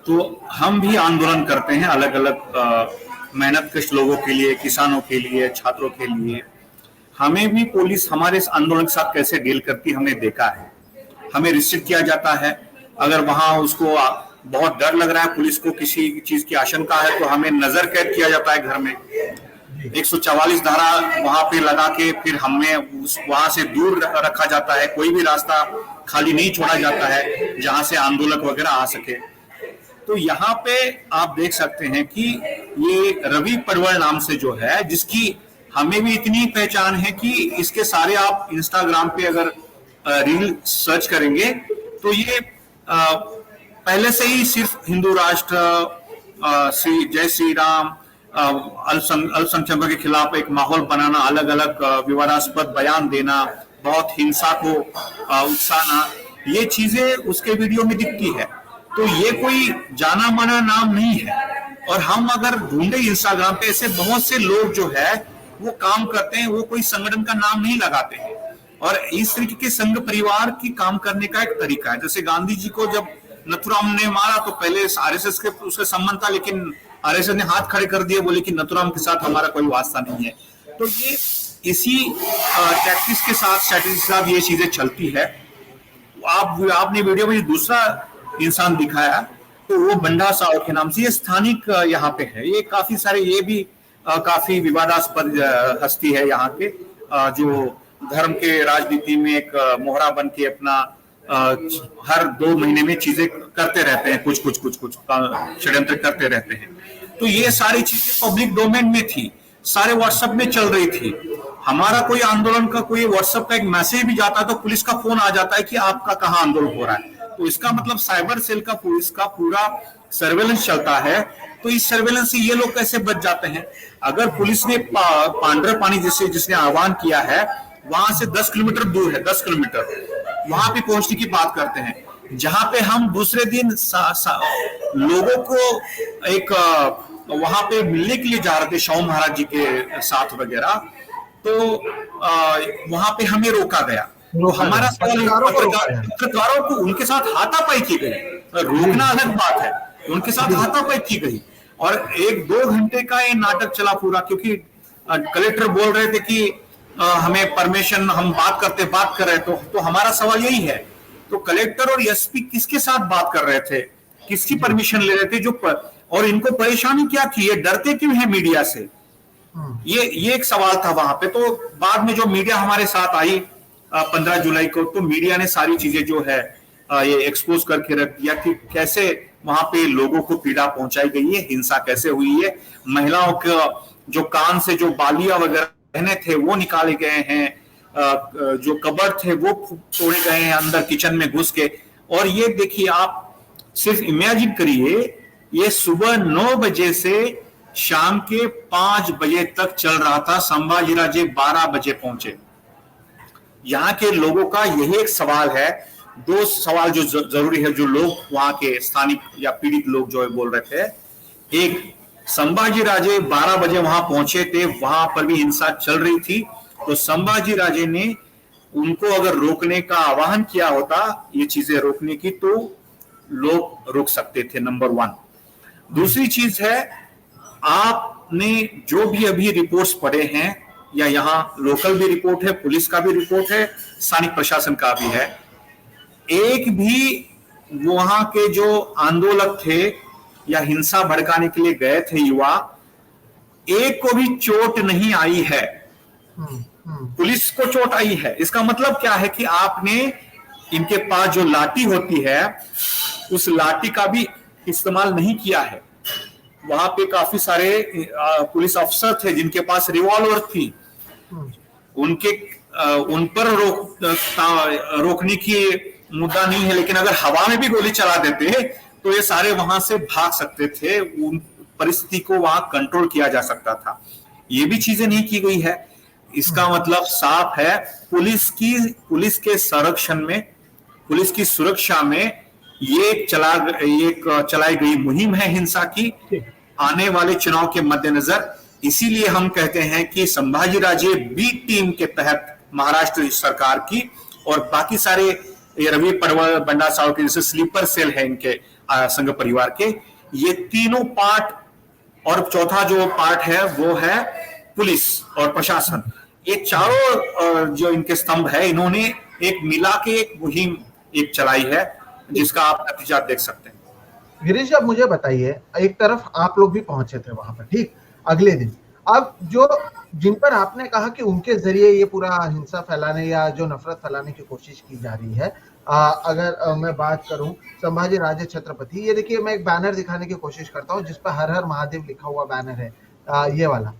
Speaker 2: तो हम भी आंदोलन करते हैं अलग अलग मेहनत कश लोगों के लिए, किसानों के लिए, छात्रों के लिए। हमें भी पुलिस हमारे इस आंदोलन के साथ कैसे डील करती हमने देखा है। हमें रिस्ट्रिक्ट किया जाता है, अगर वहां उसको बहुत डर लग रहा है, पुलिस को किसी चीज की आशंका है तो हमें नजर कैद किया जाता है घर में। 144 धारा वहां पे लगा के फिर हमें वहां से दूर रखा जाता है, कोई भी रास्ता खाली नहीं छोड़ा जाता है जहां से आंदोलक वगैरह आ सके। तो यहाँ पे आप देख सकते हैं कि ये रवि पड़वल नाम से जो है, जिसकी हमें भी इतनी पहचान है कि इसके सारे आप इंस्टाग्राम पे अगर रील सर्च करेंगे तो ये पहले से ही सिर्फ हिंदू राष्ट्र, जय श्री राम, अल्पसंख्यकों के खिलाफ एक माहौल बनाना, अलग अलग विवादास्पद बयान देना, बहुत हिंसा को उकसाना, ये चीजें उसके वीडियो में दिखती है। तो ये कोई जाना माना नाम नहीं है। और हम अगर ढूंढे इंस्टाग्राम पे, ऐसे बहुत से लोग जो है वो काम करते हैं, वो कोई संगठन का नाम नहीं लगाते हैं। और इस तरीके के संघ परिवार की काम करने का एक तरीका है। जैसे गांधी जी को जब नथुराम ने मारा तो पहले आरएसएस के उसका संबंध था, लेकिन आरएसएस ने हाथ खड़े कर दिए, बोले कि नथुराम के साथ हमारा कोई वास्ता नहीं है। तो ये इसी टैक्टिक्स के साथ, स्ट्रेटेजी के साथ ये चीजें चलती है। आपने वीडियो में दूसरा इंसान दिखाया तो वो बंडा साहू के नाम से, ये स्थानिक यहाँ पे है। ये काफी सारे, ये भी काफी विवादास्पद हस्ती है यहाँ के, जो धर्म के राजनीति में एक मोहरा बन के अपना हर 2 महीने में चीजें करते रहते हैं, कुछ षड्यंत्र करते रहते हैं। तो ये सारी चीजें पब्लिक डोमेन में थी, सारे व्हाट्सएप में चल रही थी। हमारा कोई आंदोलन का कोई व्हाट्सएप का एक मैसेज भी जाता है तो पुलिस का फोन आ जाता है कि आपका कहाँ आंदोलन हो रहा है। तो इसका मतलब साइबर सेल का पुलिस का पूरा सर्वेलेंस चलता है। तो इस सर्वेलेंस से ये लोग कैसे बच जाते हैं? अगर पुलिस ने पांडर पानी जिसने आह्वान किया है वहां से 10 किलोमीटर दूर है, 10 किलोमीटर वहां पे पहुंचने की बात करते हैं, जहां पे हम दूसरे दिन लोगों को एक वहां पे मिलने के लिए जा रहे थे शाहू महाराज जी के साथ वगैरह, तो वहां पे हमें रोका गया। तो हमारा सवाल पत्रकारों को उनके साथ हाथापाई की गई, रोकना अलग बात है, उनके साथ हाथापाई की गई और 1-2 घंटे का ये नाटक चला पूरा, क्योंकि कलेक्टर बोल रहे थे कि हमें परमिशन, हम बात कर रहे तो हमारा सवाल यही है, तो कलेक्टर और एसपी किसके साथ बात कर रहे थे, किसकी परमिशन ले रहे थे, और इनको परेशानी क्या थी, ये डरते क्यों है मीडिया से, ये एक सवाल था वहां पे। तो बाद में जो मीडिया हमारे साथ आई 15 जुलाई को, तो मीडिया ने सारी चीजें जो है ये एक्सपोज करके रख दिया कि कैसे वहां पे लोगों को पीड़ा पहुंचाई गई है, हिंसा कैसे हुई है, महिलाओं के जो कान से जो बालियां वगैरह पहने थे वो निकाले गए हैं, जो कबर्ड थे वो तोड़े गए हैं अंदर किचन में घुस के। और ये देखिए, आप सिर्फ इमेजिन करिए, ये सुबह 9 बजे से शाम के 5 बजे तक चल रहा था, संभाजीराजे 12 बजे पहुंचे। यहाँ के लोगों का यही एक सवाल है, 2 सवाल जो जरूरी है, जो लोग वहां के स्थानिक या पीड़ित लोग जो है बोल रहे थे। एक, संभाजीराजे 12 बजे वहां पहुंचे थे, वहां पर भी हिंसा चल रही थी, तो संभाजीराजे ने उनको अगर रोकने का आह्वान किया होता, ये चीजें रोकने की, तो लोग रोक सकते थे, नंबर 1। दूसरी चीज है, आपने जो भी अभी रिपोर्ट्स पढ़े हैं, या यहाँ लोकल भी रिपोर्ट है, पुलिस का भी रिपोर्ट है, स्थानिक प्रशासन का भी है, एक भी वहां के जो आंदोलक थे या हिंसा भड़काने के लिए गए थे युवा, एक को भी चोट नहीं आई है। पुलिस को चोट आई है, इसका मतलब क्या है कि आपने इनके पास जो लाठी होती है उस लाठी का भी इस्तेमाल नहीं किया है। वहां पे काफी सारे पुलिस अफसर थे जिनके पास रिवॉल्वर थी, उन पर रोकने की मुद्दा नहीं है, लेकिन अगर हवा में भी गोली चला देते तो ये सारे वहां से भाग सकते थे, उन परिस्थिति को वहां कंट्रोल किया जा सकता था। ये भी चीजें नहीं की गई है। इसका मतलब साफ है, पुलिस के संरक्षण में, पुलिस की सुरक्षा में ये चलाई गई मुहिम है हिंसा की, आने वाले चुनाव के मद्देनजर। इसीलिए हम कहते हैं कि संभाजीराजे बी टीम के तहत महाराष्ट्र सरकार की और बाकी सारे रवि पडवळ, बंडा साव के जैसे स्लीपर सेल है इनके संघ परिवार के, ये तीनों पार्ट, और चौथा जो पार्ट है वो है पुलिस और प्रशासन, ये चारों जो इनके स्तंभ है, इन्होंने एक मिला के एक मुहिम एक चलाई है, जिसका आप नतीजा देख सकते हैं।
Speaker 1: गिरीश, अब मुझे बताइए, एक तरफ आप लोग भी पहुंचे थे वहां पर, ठीक, अगले दिन, अब जो जिन पर आपने कहा कि उनके जरिए ये पूरा हिंसा फैलाने या जो नफरत फैलाने की कोशिश की जा रही है, अगर मैं बात करूं संभाजीराजे छत्रपति, ये देखिए, मैं एक बैनर दिखाने की कोशिश करता हूं जिस पर हर हर महादेव लिखा हुआ बैनर है, ये वाला।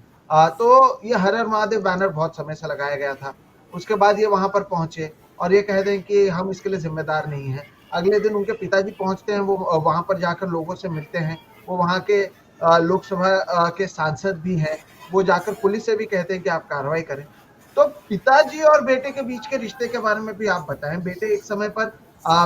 Speaker 1: तो ये हर हर महादेव बैनर बहुत समय से लगाया गया था। उसके बाद ये वहां पर पहुंचे और ये कहते हैं कि हम इसके लिए जिम्मेदार नहीं है। अगले दिन उनके पिताजी पहुंचते हैं, वो वहां पर जाकर लोगों से मिलते हैं, वो वहां के लोकसभा के सांसद भी हैं, वो जाकर पुलिस से भी कहते हैं कि आप कार्रवाई करें। तो पिताजी और बेटे के बीच के रिश्ते के बारे में भी आप बताएं। बेटे एक समय पर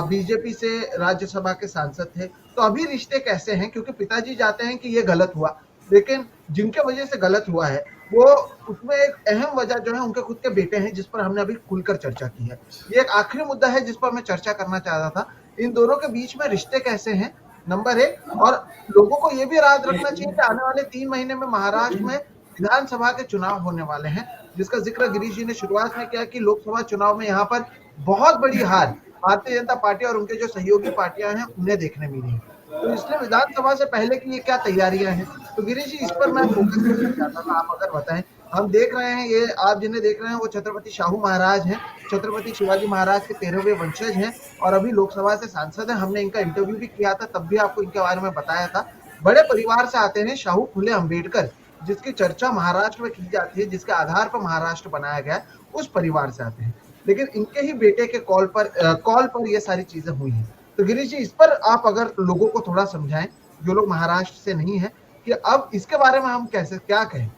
Speaker 1: बीजेपी से राज्यसभा के सांसद थे, तो अभी रिश्ते कैसे हैं? क्योंकि पिताजी जाते हैं कि ये गलत हुआ, लेकिन जिनके वजह से गलत हुआ है वो, उसमें एक अहम वजह जो है उनके खुद के बेटे हैं, जिस पर हमने अभी खुलकर चर्चा की है। ये एक आखिरी मुद्दा है जिस पर मैं चर्चा करना चाहता था, इन दोनों के बीच में रिश्ते कैसे हैं, नंबर 1। और लोगों को ये भी याद रखना चाहिए कि आने वाले 3 महीने में महाराष्ट्र में विधानसभा के चुनाव होने वाले हैं, जिसका जिक्र गिरीश जी ने शुरुआत में किया कि लोकसभा चुनाव में यहाँ पर बहुत बड़ी हार भारतीय जनता पार्टी और उनके जो सहयोगी पार्टियां हैं उन्हें देखने मिली है। तो इसलिए विधानसभा से पहले की ये क्या तैयारियां हैं, तो गिरीश जी इस पर मैं फोकस करना चाहता था, आप अगर बताएं। हम देख रहे हैं, ये आप जिन्हें देख रहे हैं वो छत्रपति शाहू महाराज हैं, छत्रपति शिवाजी महाराज के 13वें वंशज हैं और अभी लोकसभा से सांसद हैं। हमने इनका इंटरव्यू भी किया था, तब भी आपको इनके बारे में बताया था। बड़े परिवार से आते हैं, शाहू फुले अम्बेडकर, जिसकी चर्चा महाराष्ट्र में की जाती है, जिसके आधार पर महाराष्ट्र बनाया गया है, उस परिवार से आते हैं। लेकिन इनके ही बेटे के कॉल पर ये सारी चीजें हुई हैं। तो गिरीश जी, इस पर आप अगर लोगों को थोड़ा समझाएं, जो लोग महाराष्ट्र से नहीं है, कि अब इसके बारे में हम कैसे क्या कहें।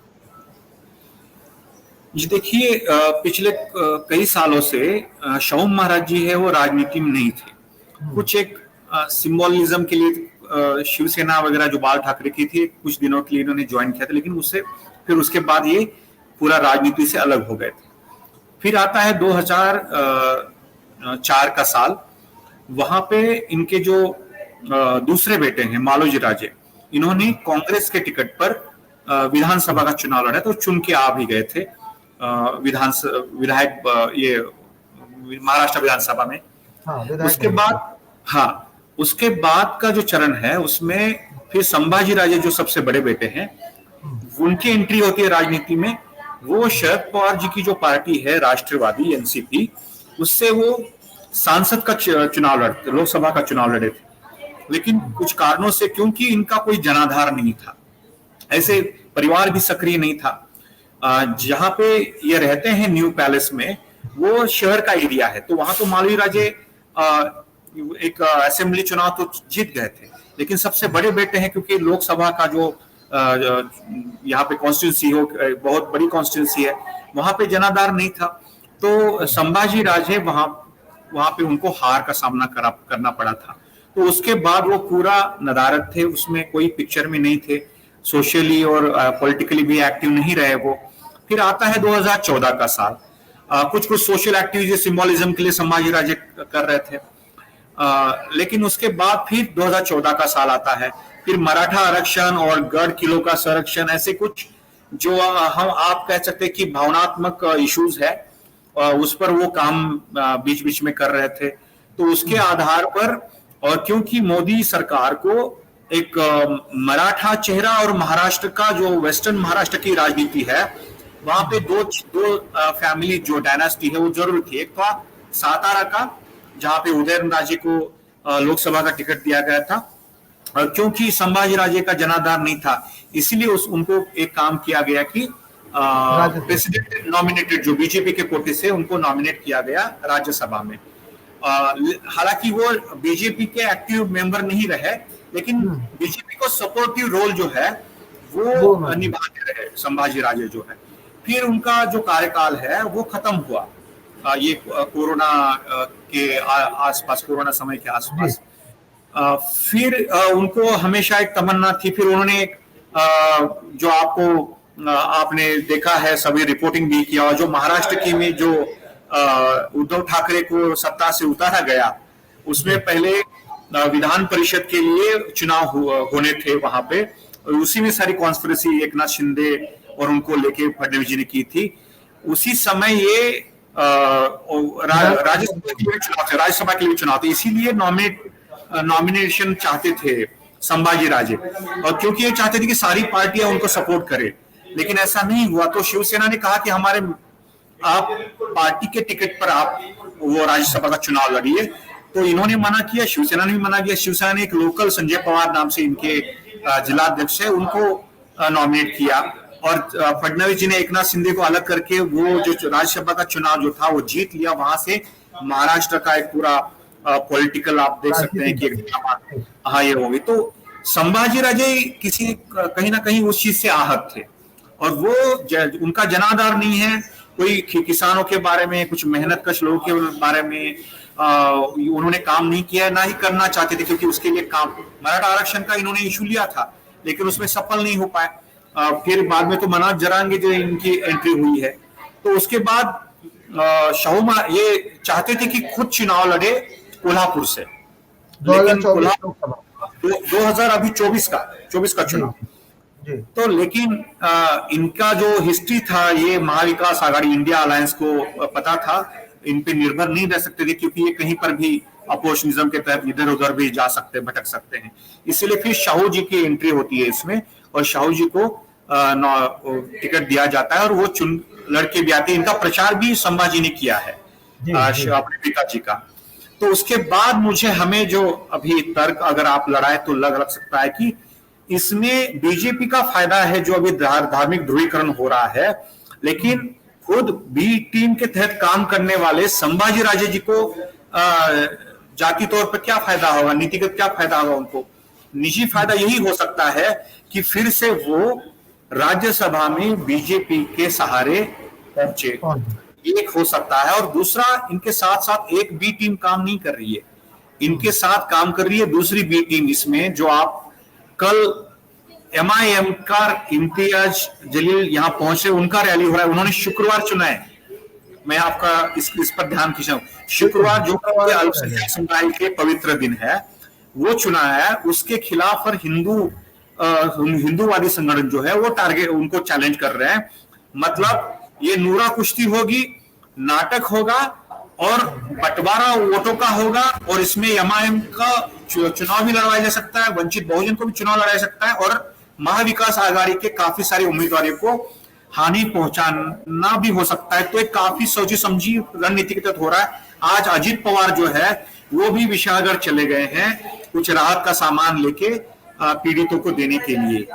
Speaker 2: जी देखिए, पिछले कई सालों से शाहू महाराज जी है वो राजनीति में नहीं थे। कुछ एक सिंबोलिज्म के लिए शिवसेना वगैरह जो बाल ठाकरे की थी, कुछ दिनों के लिए इन्होंने ज्वाइन किया था, लेकिन फिर उसके बाद ये पूरा राजनीति से अलग हो गए थे। फिर आता है 2004 का साल। वहां पे इनके जो दूसरे बेटे हैं मालोजी राजे, इन्होंने कांग्रेस के टिकट पर विधानसभा का चुनाव लड़ा, तो चुन के आ भी गए थे विधायक ये महाराष्ट्र विधानसभा में। उसके बाद का जो चरण है उसमें फिर संभाजी राजे जो सबसे बड़े बेटे हैं, उनकी एंट्री होती है राजनीति में। वो शरद पवार जी की जो पार्टी है राष्ट्रवादी एनसीपी, उससे वो सांसद का चुनाव लड़ते, लोकसभा का चुनाव लड़े थे। लेकिन कुछ कारणों से, क्योंकि इनका कोई जनाधार नहीं था, ऐसे परिवार भी सक्रिय नहीं था। जहां पे ये रहते हैं न्यू पैलेस में, वो शहर का एरिया है, तो वहां तो मालवीय राजे एक असेंबली चुनाव तो जीत गए थे, लेकिन सबसे बड़े बेटे हैं, क्योंकि लोकसभा का जो यहाँ पे कॉन्स्टिट्यूंसी हो, बहुत बड़ी कॉन्स्टिट्यूंसी है, वहां पे जनाधार नहीं था। तो संभाजी राजे वहां पे उनको हार का सामना करना पड़ा था। तो उसके बाद वो पूरा नदारद थे, उसमें कोई पिक्चर में नहीं थे, सोशली और पॉलिटिकली भी एक्टिव नहीं रहे वो। फिर आता है 2014 का साल। कुछ सोशल एक्टिविटी सिंबोलिज्म के लिए संभाजी राजे कर रहे थे, लेकिन उसके बाद फिर 2014 का साल आता है। फिर मराठा आरक्षण और गढ़ किलों का संरक्षण, ऐसे कुछ जो हम आप कह सकते हैं कि भावनात्मक इश्यूज है, उस पर वो काम बीच बीच में कर रहे थे। तो उसके आधार पर, और क्योंकि मोदी सरकार को एक मराठा चेहरा और महाराष्ट्र का जो वेस्टर्न महाराष्ट्र की राजनीति है, वहां पे दो फैमिली जो डायनास्टी है वो जरूर थी। एक था सातारा का, जहां पे उदयन राजे को लोकसभा का टिकट दिया गया था, और क्योंकि संभाजी राजे का जनाधार नहीं था, इसीलिए उनको एक काम किया गया कि प्रेसिडेंट नॉमिनेटेड, जो बीजेपी के कोटे से उनको नॉमिनेट किया गया राज्यसभा में। हालांकि वो बीजेपी के एक्टिव मेंबर नहीं रहे, लेकिन बीजेपी को सपोर्टिव रोल जो है वो निभाते रहे संभाजी राजे जो है। फिर उनका जो कार्यकाल है वो खत्म हुआ ये कोरोना के आसपास, कोरोना समय के आसपास। फिर उनको हमेशा एक तमन्ना थी, फिर उन्होंने जो आपने देखा है, सभी रिपोर्टिंग भी किया, और जो महाराष्ट्र की में जो उद्धव ठाकरे को सत्ता से उतारा गया, उसमें पहले विधान परिषद के लिए चुनाव होने थे वहां पे, और उसी में सारी कॉन्स्पिरेसी एकनाथ शिंदे और उनको लेके फडणवीस जी ने की थी। उसी समय ये राज्यसभा के लिए चुनाव थे, इसीलिए नॉमिनेशन चाहते थे संभाजी राजे, और क्योंकि ये चाहते थे कि सारी पार्टियां उनको सपोर्ट करे, लेकिन ऐसा नहीं हुआ। तो शिवसेना ने कहा कि आप पार्टी के टिकट पर आप वो राज्यसभा का चुनाव लड़िए, तो इन्होंने मना किया, शिवसेना ने भी मना किया। शिवसेना ने एक लोकल संजय पवार नाम से इनके जिलाध्यक्ष है, उनको नॉमिनेट किया, और फडणवीस जी ने एकनाथ शिंदे को अलग करके वो जो राज्यसभा का चुनाव जो था वो जीत लिया। वहां से महाराष्ट्र का एक पूरा पॉलिटिकल आप देख सकते हैं कि ये होगी। तो संभाजी राजे कहीं ना कहीं उस चीज से आहत थे, और वो उनका जनाधार नहीं है, कोई किसानों के बारे में, कुछ मेहनत कश लोगों के बारे में उन्होंने काम नहीं किया, ना ही करना चाहते थे, क्योंकि उसके लिए काम मराठा आरक्षण का इन्होंने इशू लिया था, लेकिन उसमें सफल नहीं हो पाए। फिर बाद में तो मनोज जरांगे जो इनकी एंट्री हुई है, तो उसके बाद शाहू ये चाहते थे कि खुद चुनाव लड़े कोल्हापुर से, लेकिन 2024 का चुनाव। तो लेकिन इनका जो हिस्ट्री था, ये महाविकास आघाड़ी इंडिया अलायंस को पता था, इन पे निर्भर नहीं रह सकते थे, क्योंकि ये कहीं पर भी अपोजिशनिज्म के तहत इधर उधर भी जा सकते, भटक सकते हैं। इसलिए फिर शाहू जी की एंट्री होती है इसमें, और शाहू जी को टिकट दिया जाता है, और वो लड़के भी आते हैं। इनका प्रचार भी संभाजी ने किया है अपने पिताजी का। तो उसके बाद हमें जो अभी तर्क अगर आप लड़ाए तो लग सकता है कि इसमें बीजेपी का फायदा है जो अभी धार्मिक ध्रुवीकरण हो रहा है, लेकिन खुद बी टीम के तहत काम करने वाले संभाजी राजे जी को जाति तौर पर क्या फायदा होगा, नीतिगत क्या फायदा होगा उनको? निजी फायदा यही हो सकता है कि फिर से वो राज्यसभा में बीजेपी के सहारे पहुंचे, एक हो सकता है। और दूसरा, इनके साथ साथ एक बी टीम काम नहीं कर रही है, इनके साथ काम कर रही है दूसरी बी टीम। इसमें जो आप कल MIM का इम्तियाज जलील यहां पहुंचे, उनका रैली हो रहा है, उन्होंने शुक्रवार चुना है, मैं आपका इस पर ध्यान खींचा, शुक्रवार जो अल्पसंख्यक समुदाय के पवित्र दिन है वो चुना है, उसके खिलाफ और हिंदूवादी संगठन जो है वो टारगेट उनको चैलेंज कर रहे हैं। मतलब ये नूरा कुश्ती होगी, नाटक होगा और बंटवारा वोटों का होगा, और इसमें MIM का चुनाव भी लड़वाया जा सकता है, वंचित बहुजन को भी चुनाव लड़ाया सकता है, और महाविकास आघाड़ी के काफी सारे उम्मीदवारों को हानि पहुंचाना भी हो सकता है। तो एक काफी सोची समझी रणनीति के तहत हो रहा है। आज अजित पवार जो है वो भी विशालगढ़ चले गए हैं कुछ राहत का सामान लेके पीड़ितों को देने के लिए।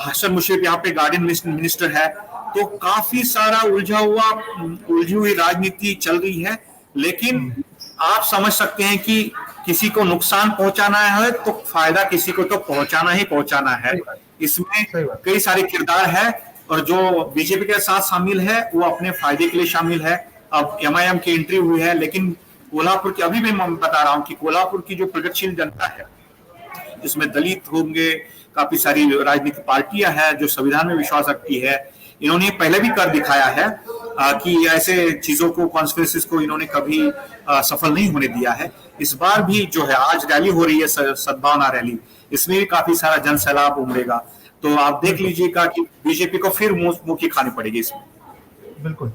Speaker 2: हसन मुशर्रफ यहाँ पे गार्डियन मिनिस्टर है। तो काफी सारा उलझी हुई राजनीति चल रही है, लेकिन आप समझ सकते हैं कि किसी को नुकसान पहुंचाना है तो फायदा किसी को तो पहुंचाना ही पहुंचाना है। इसमें कई सारे किरदार है, और जो बीजेपी के साथ शामिल है वो अपने फायदे के लिए शामिल है। अब MIM की एंट्री हुई है, लेकिन कोल्हापुर की, अभी मैं बता रहा हूं कि कोल्हापुर की जो प्रगतिशील जनता है, जिसमें दलित होंगे, काफी सारी राजनीतिक पार्टियां हैं जो संविधान में विश्वास रखती है, इन्होंने पहले भी कर दिखाया है कि ऐसे चीजों को, कॉन्स्पिरेसीज को इन्होंने कभी सफल नहीं होने दिया है। इस बार भी जो है आज रैली हो रही है, सद्भावना रैली, इसमें भी काफी सारा जन सैलाब उमड़ेगा। तो आप देख लीजिएगा कि बीजेपी को फिर मुंह खानी पड़ेगी इसमें।
Speaker 1: बिल्कुल।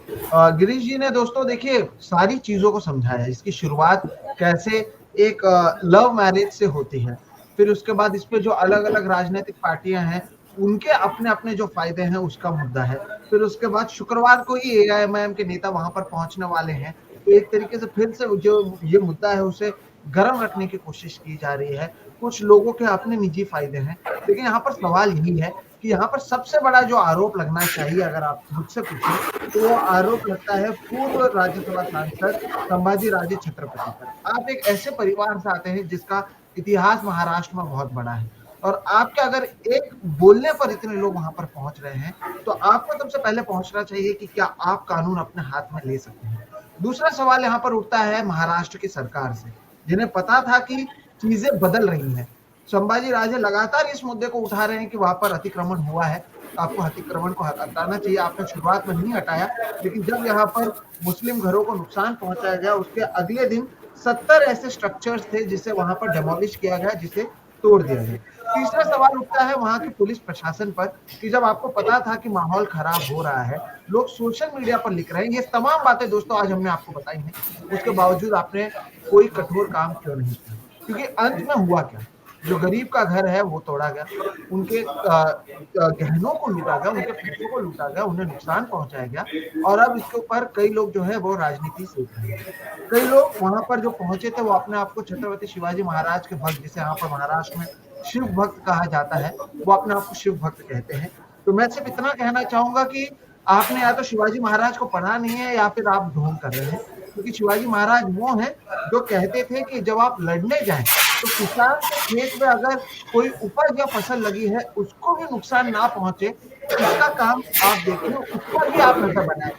Speaker 1: गिरीश जी ने दोस्तों देखिए सारी चीजों को समझाया, इसकी शुरुआत कैसे एक लव मैरिज से होती है, फिर उसके बाद इस पे जो अलग अलग राजनीतिक पार्टियां हैं उनके अपने अपने जो फायदे हैं उसका मुद्दा है, फिर उसके बाद शुक्रवार को ही AIMIM के नेता वहां पर पहुंचने वाले हैं, तो एक तरीके से फिर से जो ये मुद्दा है उसे गर्म रखने की कोशिश की जा रही है। कुछ लोगों के अपने निजी फायदे हैं, लेकिन यहाँ पर सवाल यही है कि यहाँ पर सबसे बड़ा जो आरोप लगना चाहिए, अगर आप मुझसे पूछें तो वो आरोप लगता है पूर्व राज्यसभा सांसद संभाजी राजे छत्रपति पर। आप एक ऐसे परिवार से आते हैं जिसका इतिहास महाराष्ट्र में बहुत बड़ा है, और आपके अगर एक बोलने पर इतने लोग वहां पर पहुंच रहे हैं, तो आपको सबसे पहले पहुंचना चाहिए कि क्या आप कानून अपने हाथ में ले सकते हैं। दूसरा सवाल यहाँ पर उठता है महाराष्ट्र की सरकार से, जिन्हें पता था कि चीजें बदल रही हैं। संभाजी राजे लगातार इस मुद्दे को उठा रहे हैं कि वहां पर अतिक्रमण हुआ है, आपको अतिक्रमण को हटाना चाहिए। आपने शुरुआत में नहीं हटाया, लेकिन जब यहाँ पर मुस्लिम घरों को नुकसान पहुंचाया गया, उसके अगले दिन 70 ऐसे स्ट्रक्चर्स थे जिसे वहां पर डेमोलिश किया गया, जिसे तोड़ दिया गया। तीसरा सवाल उठता है वहां के पुलिस प्रशासन पर कि जब आपको पता था कि माहौल खराब हो रहा है, लोग सोशल मीडिया पर लिख रहे हैं, ये तमाम बातें दोस्तों आज हमने आपको बताई हैं, उसके बावजूद आपने कोई कठोर काम क्यों नहीं किया? क्योंकि अंत में हुआ क्या, जो गरीब का घर है वो तोड़ा गया, उनके गहनों को लूटा गया, उनके पैसों को लूटा गया, उन्हें नुकसान पहुंचाया गया, और अब इसके ऊपर कई लोग जो है वो राजनीति सीख रहे हैं। कई लोग वहां पर जो पहुंचे थे वो अपने आप को छत्रपति शिवाजी महाराज के भक्त, जिसे यहाँ पर महाराष्ट्र में शिव भक्त कहा जाता है, वो अपने आप को शिव भक्त कहते हैं। तो मैं सिर्फ इतना कहना चाहूंगा कि आपने या तो शिवाजी महाराज को पढ़ा नहीं है या फिर आप ढोंग कर रहे हैं, क्योंकि शिवाजी महाराज वो हैं जो कहते थे कि जब आप लड़ने जाएं तो किसान के खेत में अगर कोई उपज या फसल लगी है उसको भी नुकसान ना पहुंचे, इसका काम आप देखिए, उस पर भी आप नजर बनाए।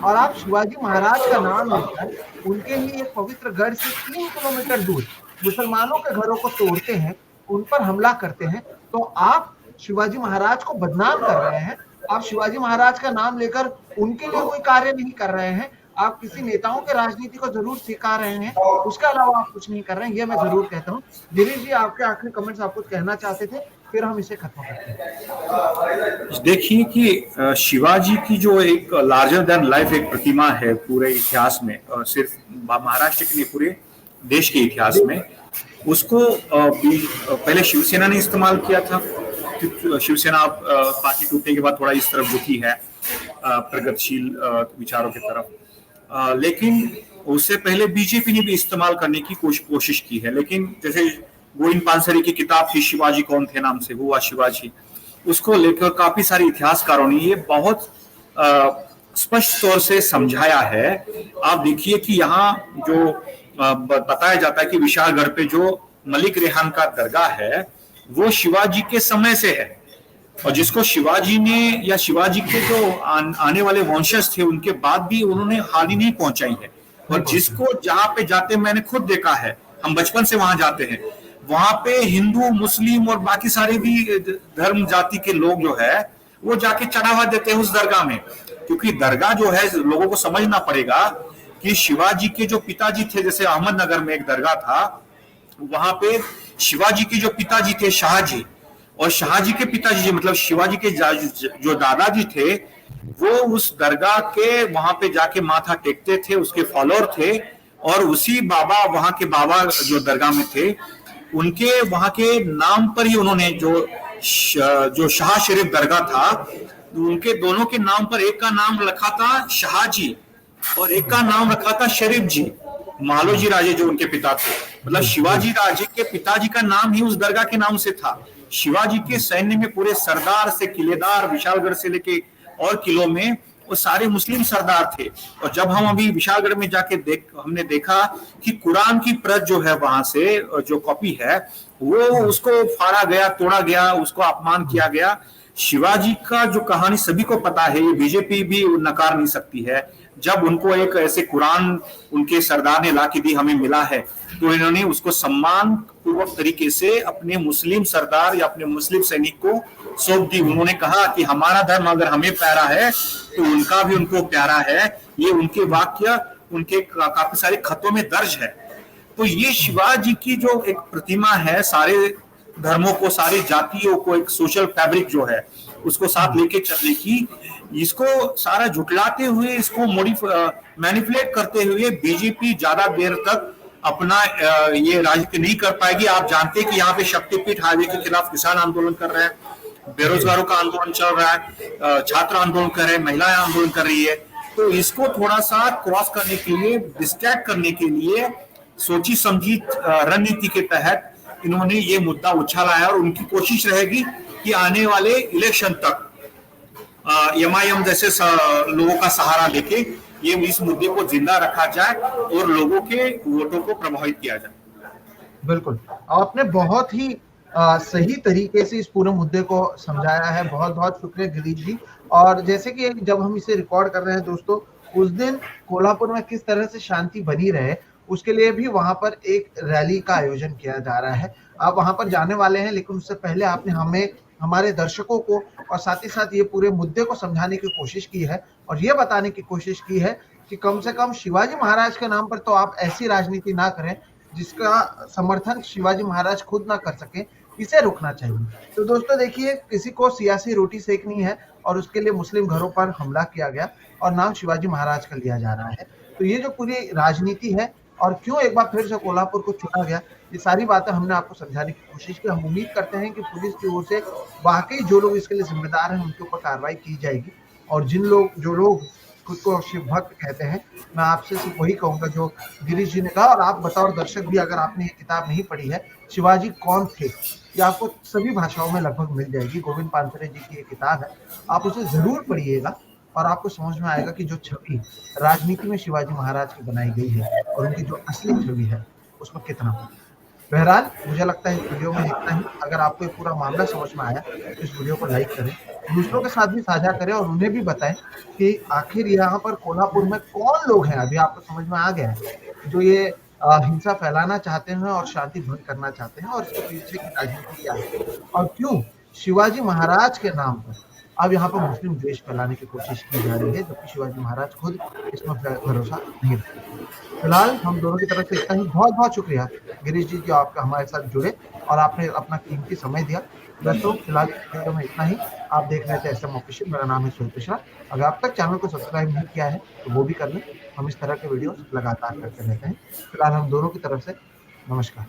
Speaker 1: और आप शिवाजी महाराज का नाम लेकर उनके लिए एक पवित्र गढ़ से 3 किलोमीटर दूर मुसलमानों के घरों को तोड़ते हैं, उन पर हमला करते हैं, तो आप शिवाजी महाराज को बदनाम कर रहे हैं। आप शिवाजी महाराज का नाम लेकर उनके लिए कोई कार्य नहीं कर रहे हैं, आप किसी नेताओं के राजनीति को जरूर सिखा रहे हैं, उसके अलावा आप कुछ नहीं कर रहे हैं, ये मैं जरूर कहता हूँ। गिरीश जी, आपके आखिरी कमेंट्स आप कुछ कहना चाहते थे, फिर हम इसे खत्म करते हैं।
Speaker 2: देखिए कि शिवाजी की जो एक लार्जर देन लाइफ एक प्रतिमा है पूरे इतिहास में, सिर्फ महाराष्ट्र के लिए पूरे देश के इतिहास में, उसको पहले शिवसेना ने इस्तेमाल किया था। शिवसेना पार्टी टूटने के बाद थोड़ा इस तरफ झुकी है, प्रगतिशील विचारों की तरफ, लेकिन उससे पहले बीजेपी ने भी इस्तेमाल करने की कोशिश की है। लेकिन जैसे गोविंद पानसरे की किताब थी शिवाजी कौन थे नाम से, हुआ शिवाजी, उसको लेकर काफी सारे इतिहासकारों ने ये बहुत स्पष्ट तौर से समझाया है। आप देखिए कि यहाँ जो बताया जाता है कि विशालगढ़ पे जो मलिक रेहान का दरगाह है वो शिवाजी के समय से है, और जिसको शिवाजी ने या शिवाजी के जो आने वाले वंशज थे उनके बाद भी उन्होंने हानि नहीं पहुंचाई है। और जिसको जहां पे जाते मैंने खुद देखा है, हम बचपन से वहां जाते हैं, वहां पे हिंदू मुस्लिम और बाकी सारे भी धर्म जाति के लोग जो है वो जाके चढ़ावा देते हैं उस दरगाह में, क्योंकि दरगाह जो है लोगों को समझना पड़ेगा कि शिवाजी के जो पिताजी थे, जैसे अहमदनगर में एक दरगाह था, वहां पे शिवाजी के जो पिताजी थे शाहजी, और शाहजी के पिताजी मतलब शिवाजी के जो दादाजी थे वो उस दरगाह के वहां पे जाके माथा टेकते थे, उसके फॉलोअर थे, और उसी बाबा वहां के बाबा जो दरगाह में थे उनके वहां के नाम पर ही उन्होंने जो शाह शरीफ दरगाह था उनके दोनों के नाम पर एक का नाम रखा था शाहजी और एक का नाम रखा था शरीफ जी, मालोजी राजे जो उनके पिता थे। मतलब शिवाजी राजे के पिताजी का नाम ही उस दरगाह के नाम से था। शिवाजी के सैन्य में पूरे सरदार से किलेदार, विशालगढ़ से लेके और किलों में वो सारे मुस्लिम सरदार थे। और जब हम अभी विशालगढ़ में जाके हमने देखा कि कुरान की प्रत जो है वहां से जो कॉपी है वो उसको फाड़ा गया, तोड़ा गया, उसको अपमान किया गया। शिवाजी का जो कहानी सभी को पता है, ये बीजेपी भी नकार नहीं सकती है। जब उनको एक ऐसे कुरान उनके सरदार ने ला के दी, हमें मिला है, तो इन्होंने उसको सम्मान पूर्वक तरीके से अपने मुस्लिम सरदार या अपने मुस्लिम सैनिक को सौंप दी। उन्होंने कहा कि हमारा धर्म अगर हमें प्यारा है तो उनका भी उनको प्यारा है। ये उनके वाक्य उनके काफी सारे खतों में दर्ज है। तो ये शिवाजी की जो एक प्रतिमा है, सारे धर्मों को, सारी जातियों को एक सोशल फैब्रिक जो है उसको साथ लेके चलने की, इसको सारा झुटलाते हुए, इसको मैनिपुलेट करते हुए बीजेपी ज्यादा देर तक अपना ये राजनीति नहीं कर पाएगी। आप जानते हैं कि यहाँ पे शक्तिपीठ हाईवे के खिलाफ किसान आंदोलन कर रहे हैं, बेरोजगारों का आंदोलन चल रहा है, छात्र आंदोलन कर रहे हैं, महिलाएं आंदोलन कर रही है। तो इसको थोड़ा सा क्रॉस करने के लिए, डिस्ट्रैक्ट करने के लिए सोची समझी रणनीति के तहत इन्होंने ये मुद्दा उछाला है। और उनकी कोशिश रहेगी कि आने वाले इलेक्शन तक एमआईएम जैसे लोगों का सहारा लेके ये इस मुद्दे को जिंदा रखा जाए और लोगों के वोटों को प्रभावित किया जाए।
Speaker 1: बिल्कुल, आपने बहुत ही सही तरीके से इस पूरे मुद्दे को समझाया है। बहुत बहुत शुक्रिया गिरीश जी। और जैसे कि जब हम इसे रिकॉर्ड कर रहे हैं दोस्तों, उस दिन कोल्हापुर में किस तरह से शांति बनी रहे उसके लिए भी वहां पर एक रैली का आयोजन किया जा रहा है। आप वहां पर जाने वाले हैं, लेकिन उससे पहले आपने हमें, हमारे दर्शकों को और साथ ही साथ ये पूरे मुद्दे को समझाने की कोशिश की है और ये बताने की कोशिश की है कि कम से कम शिवाजी महाराज के नाम पर तो आप ऐसी राजनीति ना करें जिसका समर्थन शिवाजी महाराज खुद ना कर सके, इसे रुकना चाहिए। तो दोस्तों देखिए, किसी को सियासी रोटी सेकनी है और उसके लिए मुस्लिम घरों पर हमला किया गया और नाम शिवाजी महाराज का लिया जा रहा है। तो ये जो पूरी राजनीति है और क्यों एक बार फिर से कोल्हापुर को चुना गया, ये सारी बातें हमने आपको समझाने की कोशिश की। हम उम्मीद करते हैं कि पुलिस की ओर से वाकई जो लोग इसके लिए जिम्मेदार हैं उनके ऊपर कार्रवाई की जाएगी। और जो लोग खुद को शिव भक्त कहते हैं, मैं आपसे सिर्फ वही कहूंगा जो गिरीश जी ने कहा। और आप बतौर दर्शक भी, अगर आपने ये किताब नहीं पढ़ी है, शिवाजी कौन थे, ये आपको सभी भाषाओं में लगभग मिल जाएगी। गोविंद पानसरे जी की ये किताब है, आप उसे जरूर पढ़िएगा और आपको समझ में आएगा कि जो छवि राजनीति में शिवाजी महाराज की बनाई गई है और उनकी जो असली छवि है उसमें कितना। बहरहाल मुझे लगता है इस वीडियो में इतना ही। अगर आपको ये पूरा मामला समझ में आया तो इस वीडियो को लाइक करें, दूसरों के साथ भी साझा करें और उन्हें भी बताएं कि आखिर यहाँ पर कोल्हापुर में कौन लोग हैं, अभी आपको समझ में आ गया है, जो ये हिंसा फैलाना चाहते हैं और शांति भंग करना चाहते हैं और इसके पीछे की राजनीति क्या है और क्यों शिवाजी महाराज के नाम पर अब यहाँ पर मुस्लिम द्वेष फैलाने की कोशिश की जा रही है, जबकि शिवाजी महाराज खुद इसमें भरोसा नहीं रखते। फिलहाल हम दोनों की तरफ से इतना ही। बहुत बहुत शुक्रिया गिरीश जी जो आपका हमारे साथ जुड़े और आपने अपना कीमती समय दिया। दोस्तों फिलहाल वीडियो में इतना ही। आप देख रहे थे SM ऑफिशियल, मेरा नाम है सोहित मिश्रा। अगर अब तक चैनल को सब्सक्राइब नहीं किया है तो वो भी कर लें, हम इस तरह के वीडियो लगातार करते रहते हैं। फिलहाल हम दोनों की तरफ से नमस्कार।